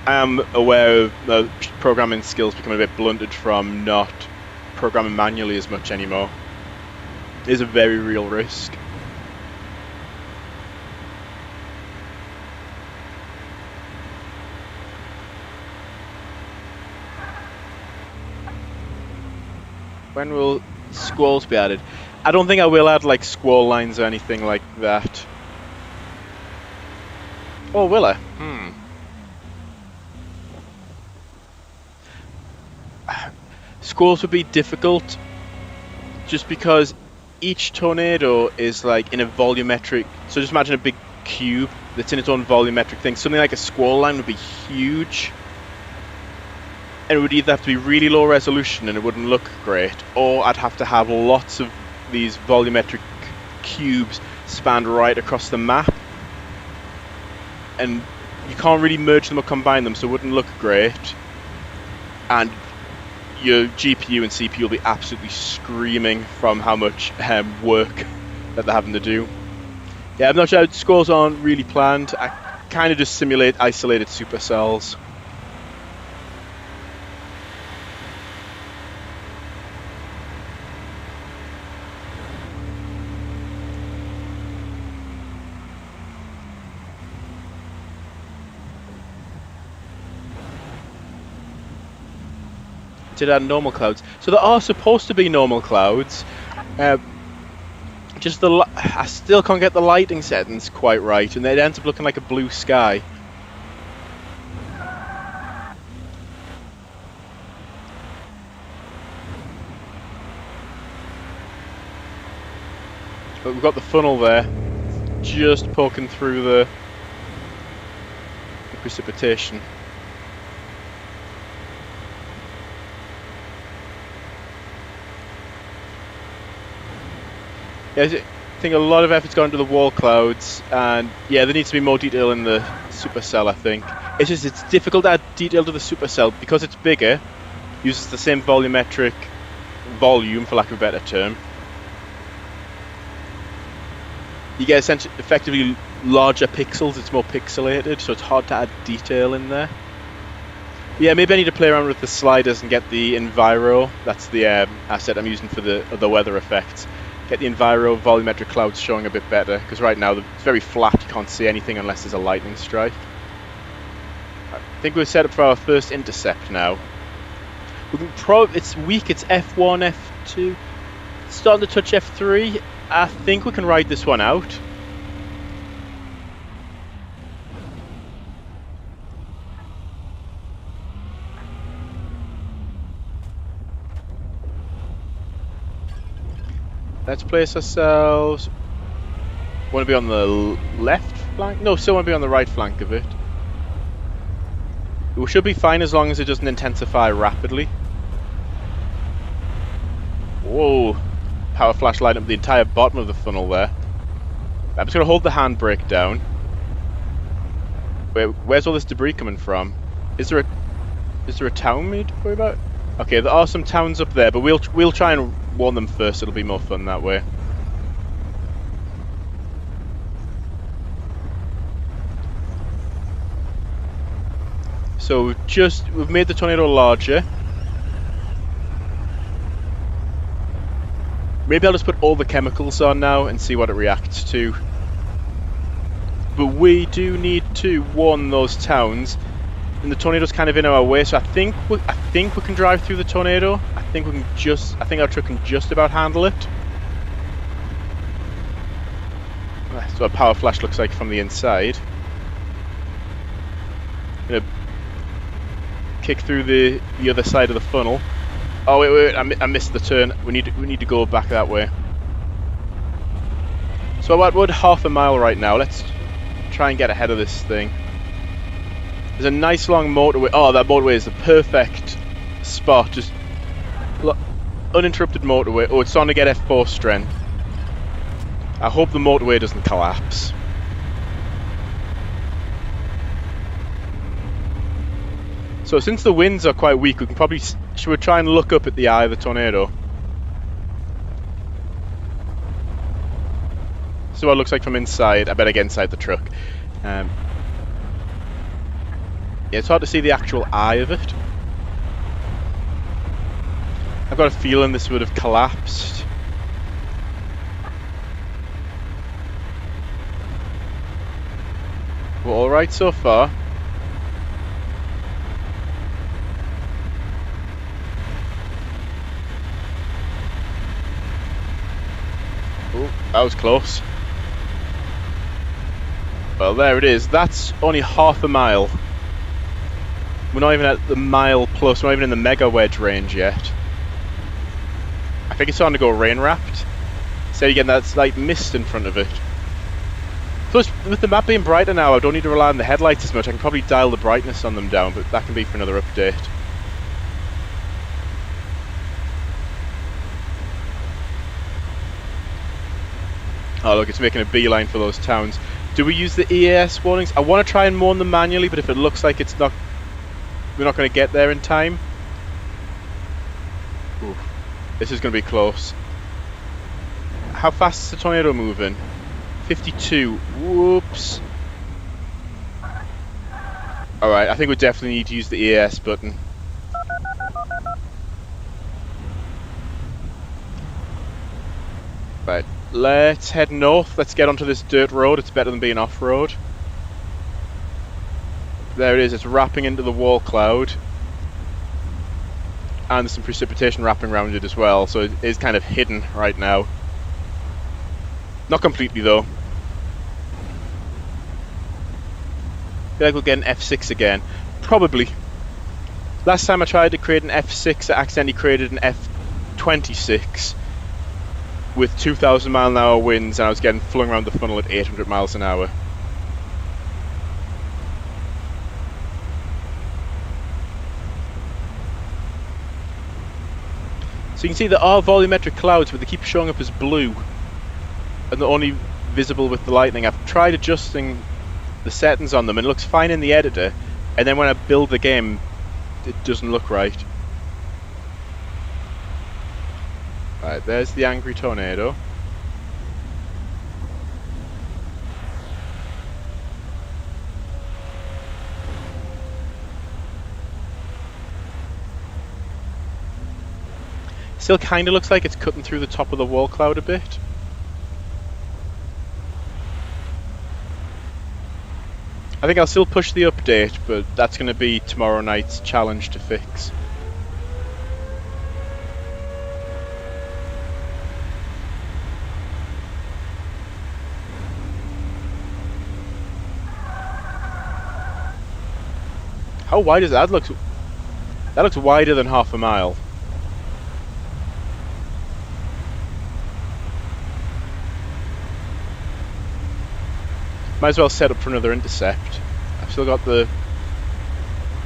I am aware of the programming skills becoming a bit blunted from not programming manually as much anymore. It is a very real risk. When will squalls be added? I don't think I will add like squall lines or anything like that. Oh, will I? Squalls would be difficult just because each tornado is like in a volumetric, so just imagine a big cube that's in its own volumetric thing. Something like a squall line would be huge, and it would either have to be really low resolution and it wouldn't look great, or I'd have to have lots of these volumetric cubes spanned right across the map, and you can't really merge them or combine them, so it wouldn't look great, and your GPU and CPU will be absolutely screaming from how much work that they're having to do. Yeah, I'm not sure. Squalls aren't really planned. I kind of just simulate isolated supercells. Did add normal clouds. So there are supposed to be normal clouds. Just I still can't get the lighting settings quite right, and it ends up looking like a blue sky. But we've got the funnel there, just poking through the precipitation. Yeah, I think a lot of effort's gone into the wall clouds, and yeah, there needs to be more detail in the supercell, I think. It's difficult to add detail to the supercell because it's bigger, uses the same volumetric volume, for lack of a better term. You get effectively larger pixels, it's more pixelated, so it's hard to add detail in there. Yeah, maybe I need to play around with the sliders and get the Enviro, that's the asset I'm using for the weather effects. Get the Enviro volumetric clouds showing a bit better, because right now it's very flat, you can't see anything unless there's a lightning strike. I think we're set up for our first intercept now. We can it's weak, it's F1, F2, it's starting to touch F3. I think we can ride this one out. Let's place ourselves. Want to be on the left flank? No, still want to be on the right flank of it. We should be fine as long as it doesn't intensify rapidly. Whoa. Power flash light up the entire bottom of the funnel there. I'm just going to hold the handbrake down. Wait, where's all this debris coming from? Is there a town we need to worry about? Okay, there are some towns up there, but we'll try and warn them first. It'll be more fun that way. So we've made the tornado larger. Maybe I'll just put all the chemicals on now and see what it reacts to. But we do need to warn those towns, and the tornado's kind of in our way. So I think we can drive through the tornado. I think our truck can just about handle it. That's what a power flash looks like from the inside. I'm gonna kick through the other side of the funnel. Oh wait! I missed the turn. We need to go back that way. So we're half a mile right now. Let's try and get ahead of this thing. There's a nice long motorway. Oh, that motorway is the perfect spot. Just uninterrupted motorway. Oh, it's starting to get F4 strength. I hope the motorway doesn't collapse. So since the winds are quite weak, we can probably should we try and look up at the eye of the tornado. So what it looks like from inside. I better get inside the truck. Yeah, it's hard to see the actual eye of it. I've got a feeling this would have collapsed. We're all right so far. Oh, that was close. Well, there it is. That's only half a mile. We're not even at the mile plus. We're not even in the mega wedge range yet. I think it's starting to go rain wrapped. So again, that's like mist in front of it. Plus, with the map being brighter now, I don't need to rely on the headlights as much. I can probably dial the brightness on them down, but that can be for another update. Oh look, it's making a beeline for those towns. Do we use the EAS warnings? I want to try and warn them manually, but if it looks like we're not going to get there in time. Ooh, this is going to be close. How fast is the tornado moving? 52. Whoops. Alright, I think we definitely need to use the EAS button. Right, let's head north. Let's get onto this dirt road. It's better than being off-road. There it is. It's wrapping into the wall cloud. and there's some precipitation wrapping around it as well, so it is kind of hidden right now. Not completely though. Feel like we'll get an F6 again. Probably. Last time I tried to create an F6, I accidentally created an F26 with 2,000 mile an hour winds, and I was getting flung around the funnel at 800 miles an hour. So you can see there are volumetric clouds, but they keep showing up as blue, and they're only visible with the lightning. I've tried adjusting the settings on them, and it looks fine in the editor, and then when I build the game, it doesn't look right. Right, there's the angry tornado. Still kind of looks like it's cutting through the top of the wall cloud a bit. I think I'll still push the update, but that's going to be tomorrow night's challenge to fix. How wide is that? That looks wider than half a mile. Might as well set up for another intercept. I've still got the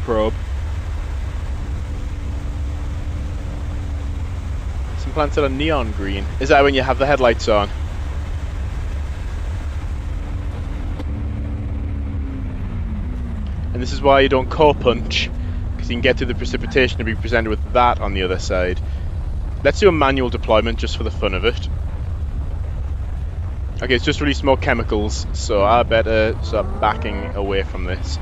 probe. Some plants that are neon green. Is that when you have the headlights on? And this is why you don't core punch, because you can get to the precipitation and be presented with that on the other side. Let's do a manual deployment just for the fun of it. Okay, it's just released more chemicals, so I better start backing away from this.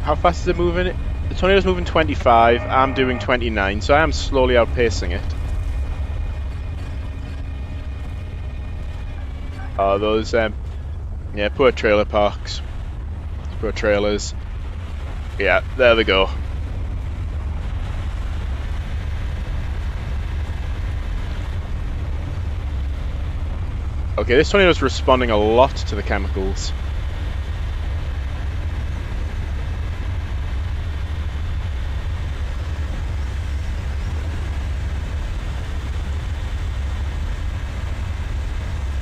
How fast is it moving? The tornado's moving 25, I'm doing 29, so I am slowly outpacing it. Oh, those, yeah, poor trailer parks. Poor trailers. Yeah, there they go. Okay, this tornado's responding a lot to the chemicals.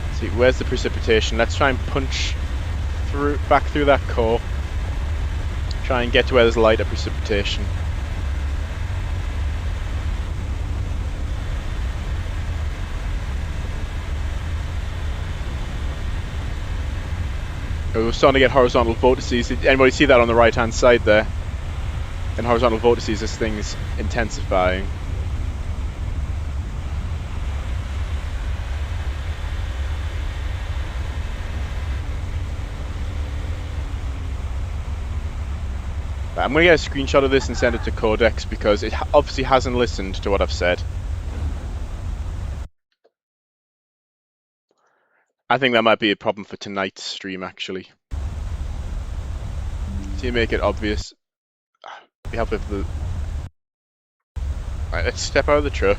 Let's see, where's the precipitation? Let's try and punch back through that core. Try and get to where there's lighter precipitation. We're starting to get horizontal vortices. Did anybody see that on the right hand side there? In horizontal vortices, this thing's intensifying. I'm going to get a screenshot of this and send it to Codex because it obviously hasn't listened to what I've said. I think that might be a problem for tonight's stream, actually. To make it obvious. Be helpful if the... Right, let's step out of the truck.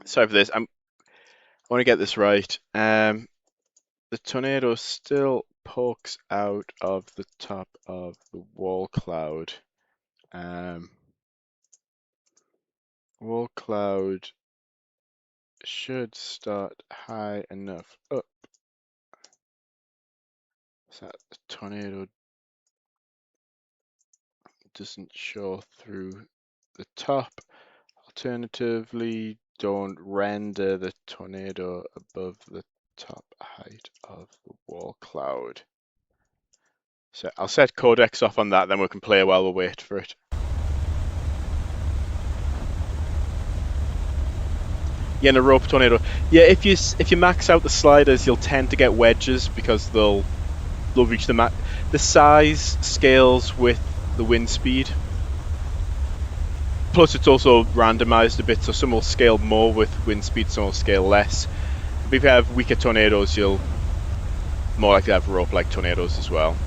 Sorry for this. I want to get this right. The tornado still pokes out of the top of the wall cloud. Wall cloud should start high enough up so that the tornado doesn't show through the top. Alternatively, don't render the tornado above the top height of the wall cloud. So I'll set Codex off on that, then we can play while we wait for it. Yeah, in a rope tornado. Yeah, if you max out the sliders, you'll tend to get wedges because they'll reach the max. The size scales with the wind speed. Plus, it's also randomized a bit, so some will scale more with wind speed, some will scale less. But if you have weaker tornadoes, you'll more likely have rope-like tornadoes as well.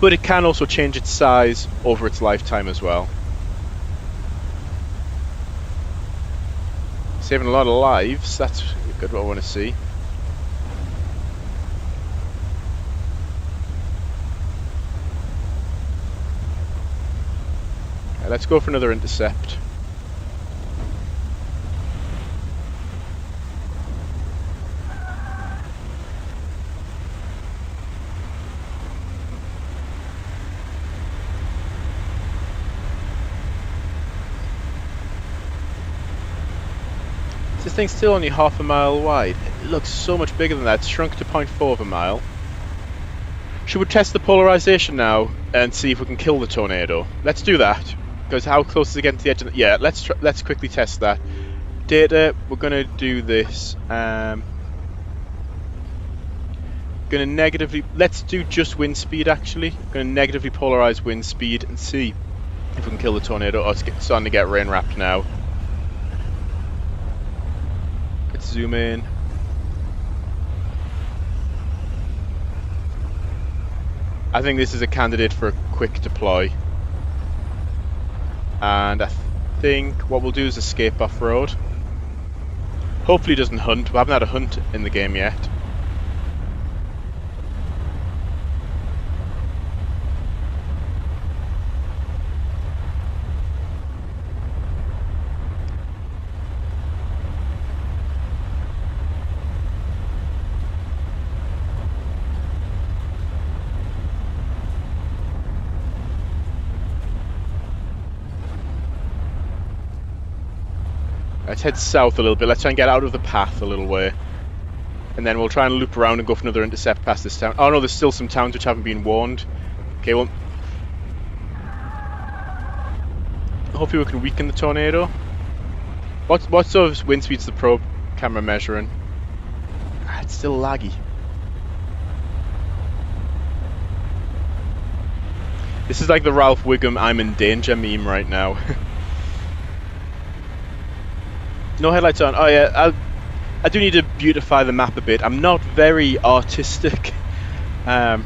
But it can also change its size over its lifetime as well. Saving a lot of lives, that's good, what I want to see. Okay, let's go for another intercept. This thing's still only half a mile wide. It looks so much bigger than that. It's shrunk to 0.4 of a mile. Should we test the polarization now and see if we can kill the tornado? Let's do that. Because how close is it getting to the edge of the... Yeah, let's quickly test that. Data, we're going to do this. Going to negatively... Let's do just wind speed, actually. Going to negatively polarize wind speed and see if we can kill the tornado. Oh, it's starting to get rain wrapped now. Let's zoom in. I think this is a candidate for a quick deploy. And I think what we'll do is escape off-road. Hopefully it doesn't hunt. We haven't had a hunt in the game yet. Let's head south a little bit. Let's try and get out of the path a little way. And then we'll try and loop around and go for another intercept past this town. Oh no, there's still some towns which haven't been warned. Okay, well... hopefully we can weaken the tornado. What sort of wind speed's the probe camera measuring? Ah, it's still laggy. This is like the Ralph Wiggum I'm in danger meme right now. No headlights on. Oh yeah, I do need to beautify the map a bit. I'm not very artistic. I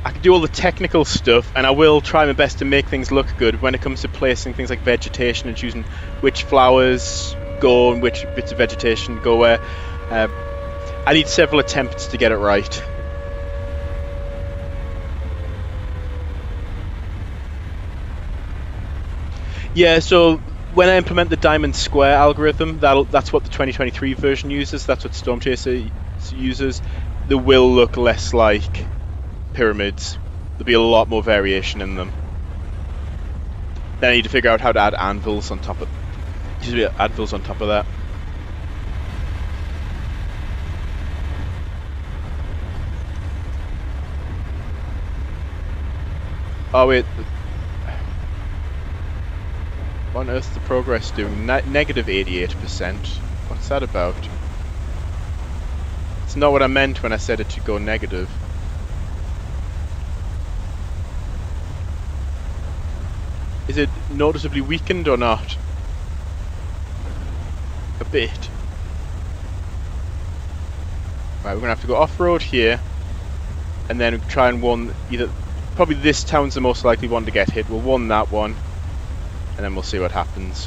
can do all the technical stuff, and I will try my best to make things look good when it comes to placing things like vegetation and choosing which flowers go and which bits of vegetation go where. I need several attempts to get it right. Yeah, so when I implement the diamond square algorithm, that's what the 2023 version uses. That's what Storm Chaser uses. They will look less like pyramids. There'll be a lot more variation in them. Then I need to figure out how to add anvils on top of. Usually anvils on top of that. Oh wait. What on earth's the progress doing? Negative 88%. What's that about? It's not what I meant when I said it should go negative. Is it noticeably weakened or not? A bit. Right, we're gonna have to go off-road here, and then try and warn either. Probably this town's the most likely one to get hit. We'll warn that one. And then we'll see what happens.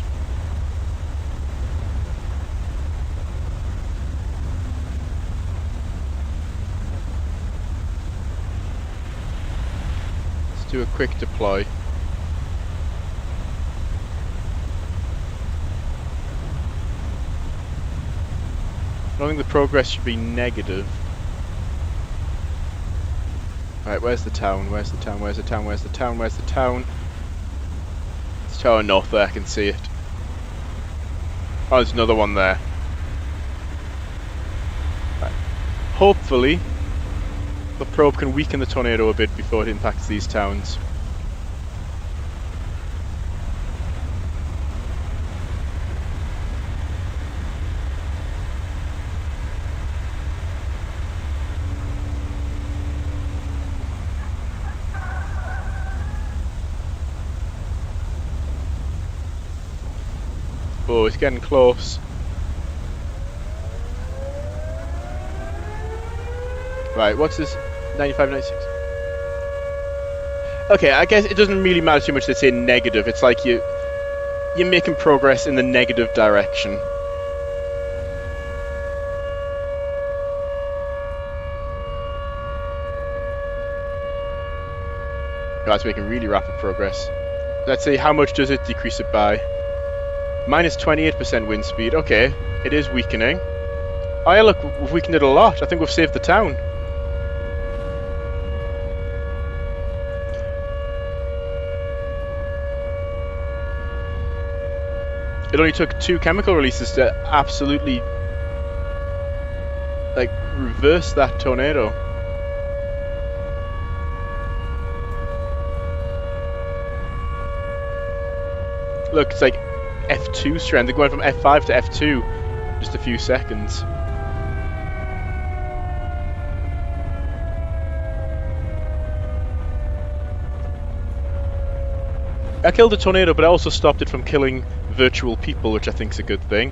Let's do a quick deploy. I don't think the progress should be negative. Right, where's the town? Where's the town? Where's the town? Where's the town? Where's the town? Tower north there, I can see it. Oh, there's another one there. Right. Hopefully, the probe can weaken the tornado a bit before it impacts these towns. Oh, it's getting close. Right, what's this? 95, 96. Okay, I guess it doesn't really matter too much to say negative. It's like you're making progress in the negative direction. That's making really rapid progress. Let's see, how much does it decrease it by? Minus 28% wind speed. Okay, it is weakening. Oh yeah, look, we've weakened it a lot. I think we've saved the town. It only took 2 chemical releases to absolutely, like, reverse that tornado. Look, it's like F2 strength. They're going from F5 to F2 just a few seconds. I killed a tornado, but I also stopped it from killing virtual people, which I think is a good thing.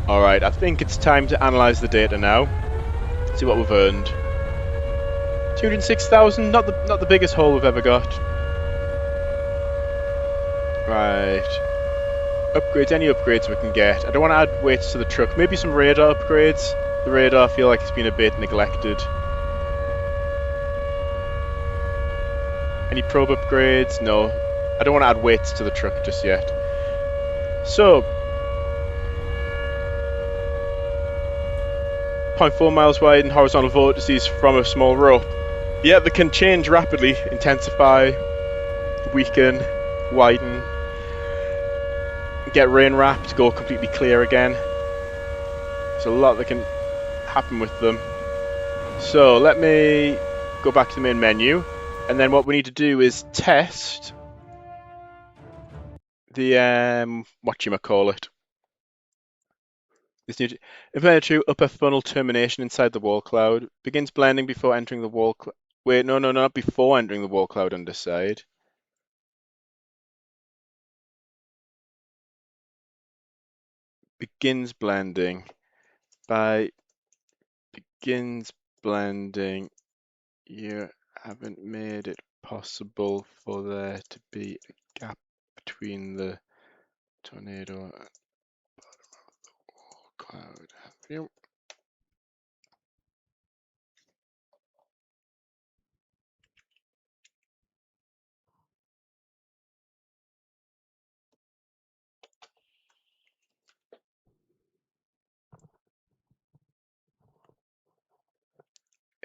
Alright, I think it's time to analyze the data now. See what we've earned. 206,000, not the biggest haul we've ever got. Right. Upgrades, any upgrades we can get. I don't want to add weights to the truck. Maybe some radar upgrades. The radar, I feel like it's been a bit neglected. Any probe upgrades? No. I don't want to add weights to the truck just yet. So, 0.4 miles wide and horizontal vortices from a small rope. Yeah, they can change rapidly, intensify, weaken, widen, get rain wrapped, go completely clear again. There's a lot that can happen with them. So let me go back to the main menu, and then what we need to do is test the whatchamacallit. This new implement true upper funnel termination inside the wall cloud. Begins blending before entering the wall cloud. Wait, no, not before entering the wall cloud underside. Begins blending. Begins blending, you haven't made it possible for there to be a gap between the tornado and bottom of the wall cloud. Have you?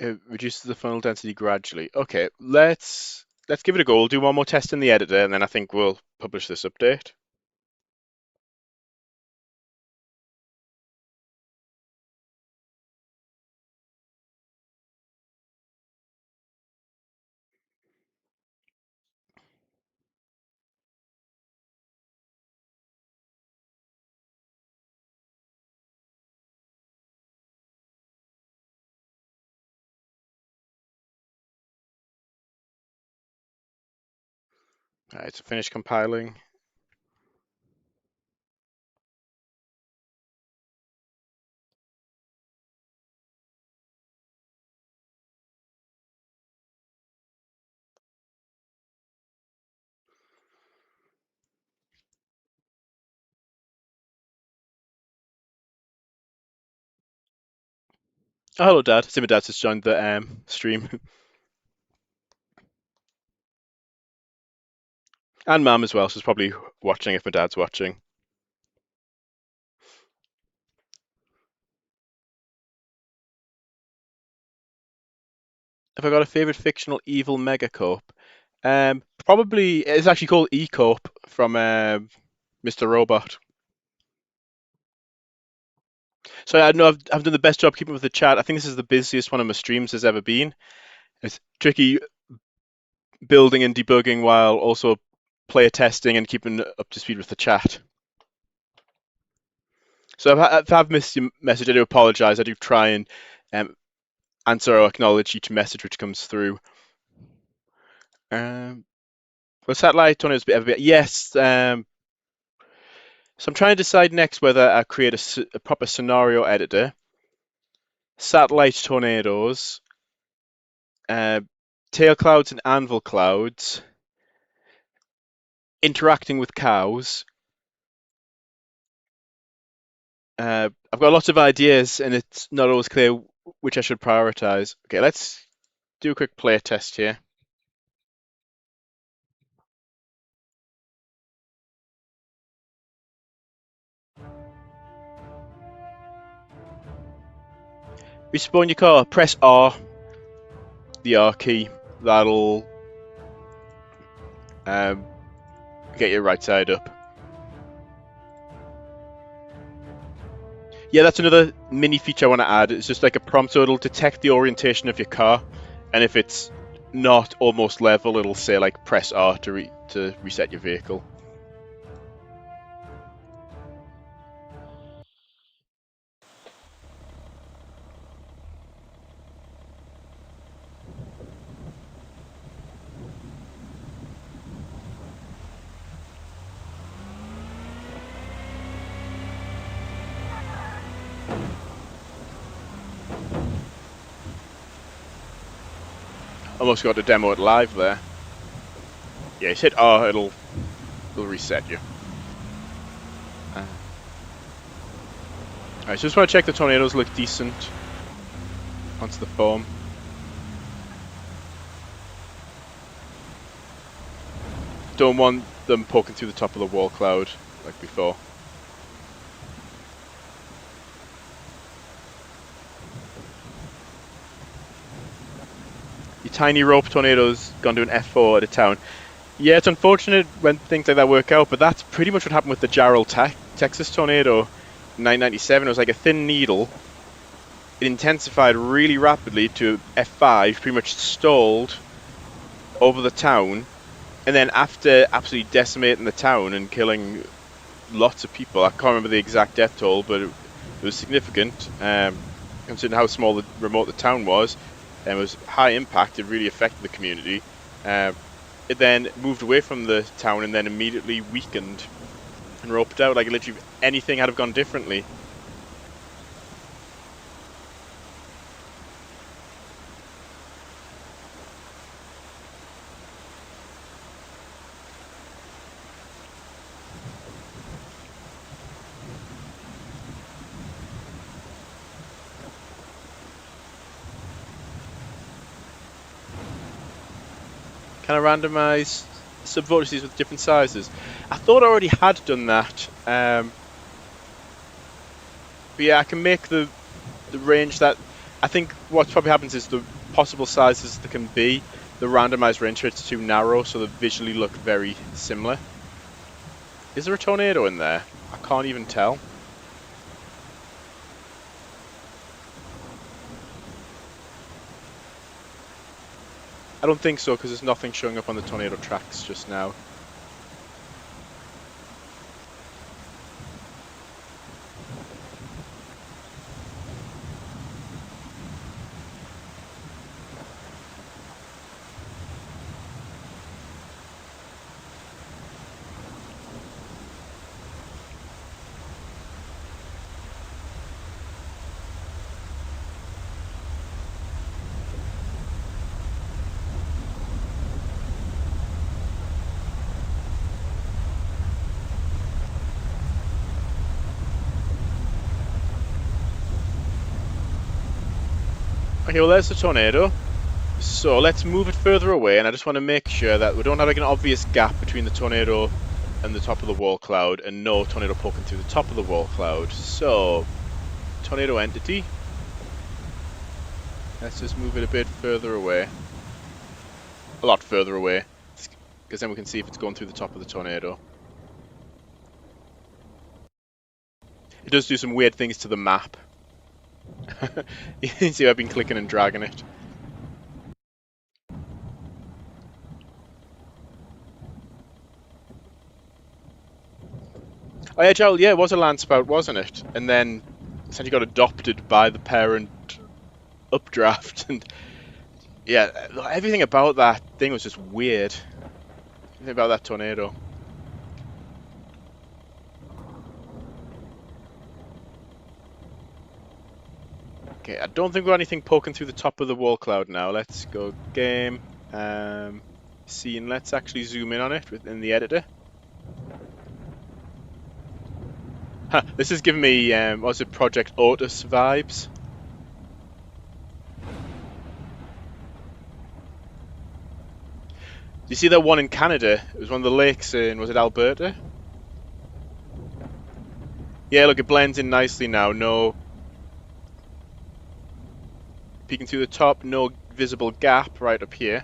It reduces the funnel density gradually. Okay, let's give it a go. We'll do one more test in the editor, and then I think we'll publish this update. All right, so finish compiling. Oh, hello, Dad. See, my dad just joined the stream, and Mum as well. She's probably watching if my dad's watching. Have I got a favorite fictional evil megacorp? Probably it's actually called E-Corp from Mr. Robot. So I know I've done the best job keeping with the chat. I think this is the busiest one of my streams has ever been. It's tricky building and debugging while also player testing and keeping up to speed with the chat. So if I've missed your message, I do apologise. I do try and answer or acknowledge each message which comes through. Will satellite tornadoes ever be? Yes. So I'm trying to decide next whether I create a proper scenario editor, satellite tornadoes, tail clouds and anvil clouds, interacting with cows. I've got lots of ideas, and it's not always clear which I should prioritize. Okay, let's do a quick play test here. Respawn your car, press R, the R key. That'll get your right side up. Yeah, that's another mini feature I want to add. It's just like a prompt, so it'll detect the orientation of your car, and if it's not almost level, it'll say like press R to reset your vehicle. Almost got to demo it live there. Yeah, you hit R, it'll reset you. Alright, so just want to check the tornadoes look decent onto the foam. Don't want them poking through the top of the wall cloud like before. Your tiny rope tornado's gone to an F4 at a town. Yeah, it's unfortunate when things like that work out, but that's pretty much what happened with the Jarrell, Texas tornado in 1997. It was like a thin needle. It intensified really rapidly to F5, pretty much stalled over the town, and then after absolutely decimating the town and killing lots of people, I can't remember the exact death toll, but it was significant, considering how small the remote the town was, and it was high impact. It really affected the community. It then moved away from the town and then immediately weakened and roped out. Like literally anything had have gone differently. Can I randomize subvortices with different sizes? I thought I already had done that. But yeah, I can make the range that... I think what probably happens is the possible sizes that can be, the randomized range, it's too narrow, so they visually look very similar. Is there a tornado in there? I can't even tell. I don't think so, because there's nothing showing up on the tornado tracks just now. Okay, well there's the tornado. So let's move it further away, and I just want to make sure that we don't have like an obvious gap between the tornado and the top of the wall cloud, and no tornado poking through the top of the wall cloud. So, tornado entity. Let's just move it a bit further away. A lot further away, because then we can see if it's going through the top of the tornado. It does do some weird things to the map. You can see I've been clicking and dragging it. Oh yeah, Joel, yeah, it was a land spout, wasn't it? And then essentially got adopted by the parent updraft, and yeah, everything about that thing was just weird. Everything about that tornado. Okay, I don't think we've got anything poking through the top of the wall cloud now. Let's go game, scene. Let's actually zoom in on it within the editor. Huh, this is giving me, what's it, Project Otis vibes. Do you see that one in Canada? It was one of the lakes in, was it Alberta? Yeah, look, it blends in nicely now. No peeking through the top, no visible gap right up here.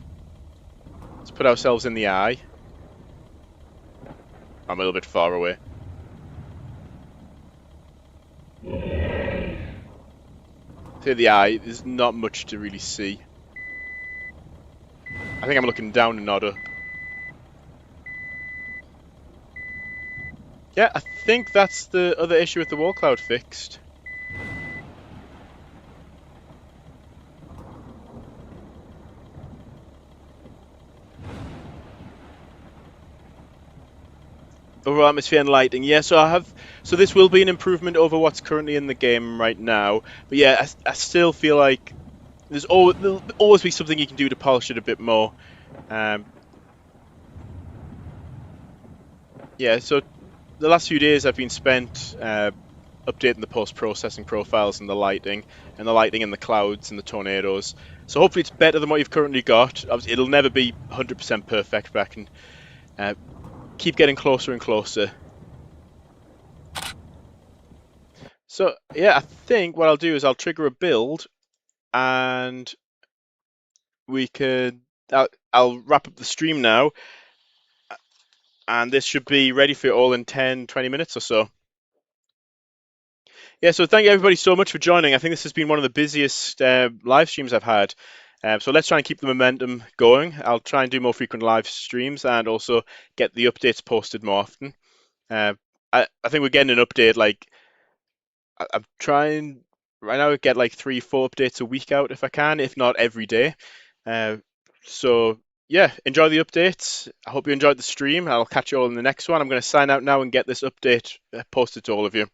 Let's put ourselves in the eye. I'm a little bit far away. Through the eye, there's not much to really see. I think I'm looking down and not up. Yeah, I think that's the other issue with the wall cloud fixed. Overall atmosphere and lighting. Yeah, so this will be an improvement over what's currently in the game right now. But yeah, I still feel like there'll always be something you can do to polish it a bit more. Yeah, so the last few days I've been spent updating the post-processing profiles and the lighting in the clouds and the tornadoes. So hopefully it's better than what you've currently got. Obviously, it'll never be 100% perfect, but I can keep getting closer and closer. So yeah, I think what I'll do is I'll trigger a build, and we could. I'll wrap up the stream now, and this should be ready for you all in 10, 20 minutes or so. Yeah, so thank you everybody so much for joining. I think this has been one of the busiest live streams I've had. So let's try and keep the momentum going. I'll try and do more frequent live streams and also get the updates posted more often. Uh, I think we're getting an update like I'm trying right now to get like 3, 4 updates a week out if I can, if not every day. Uh, so yeah, enjoy the updates. I hope you enjoyed the stream. I'll catch you all in the next one. I'm going to sign out now and get this update posted to all of you.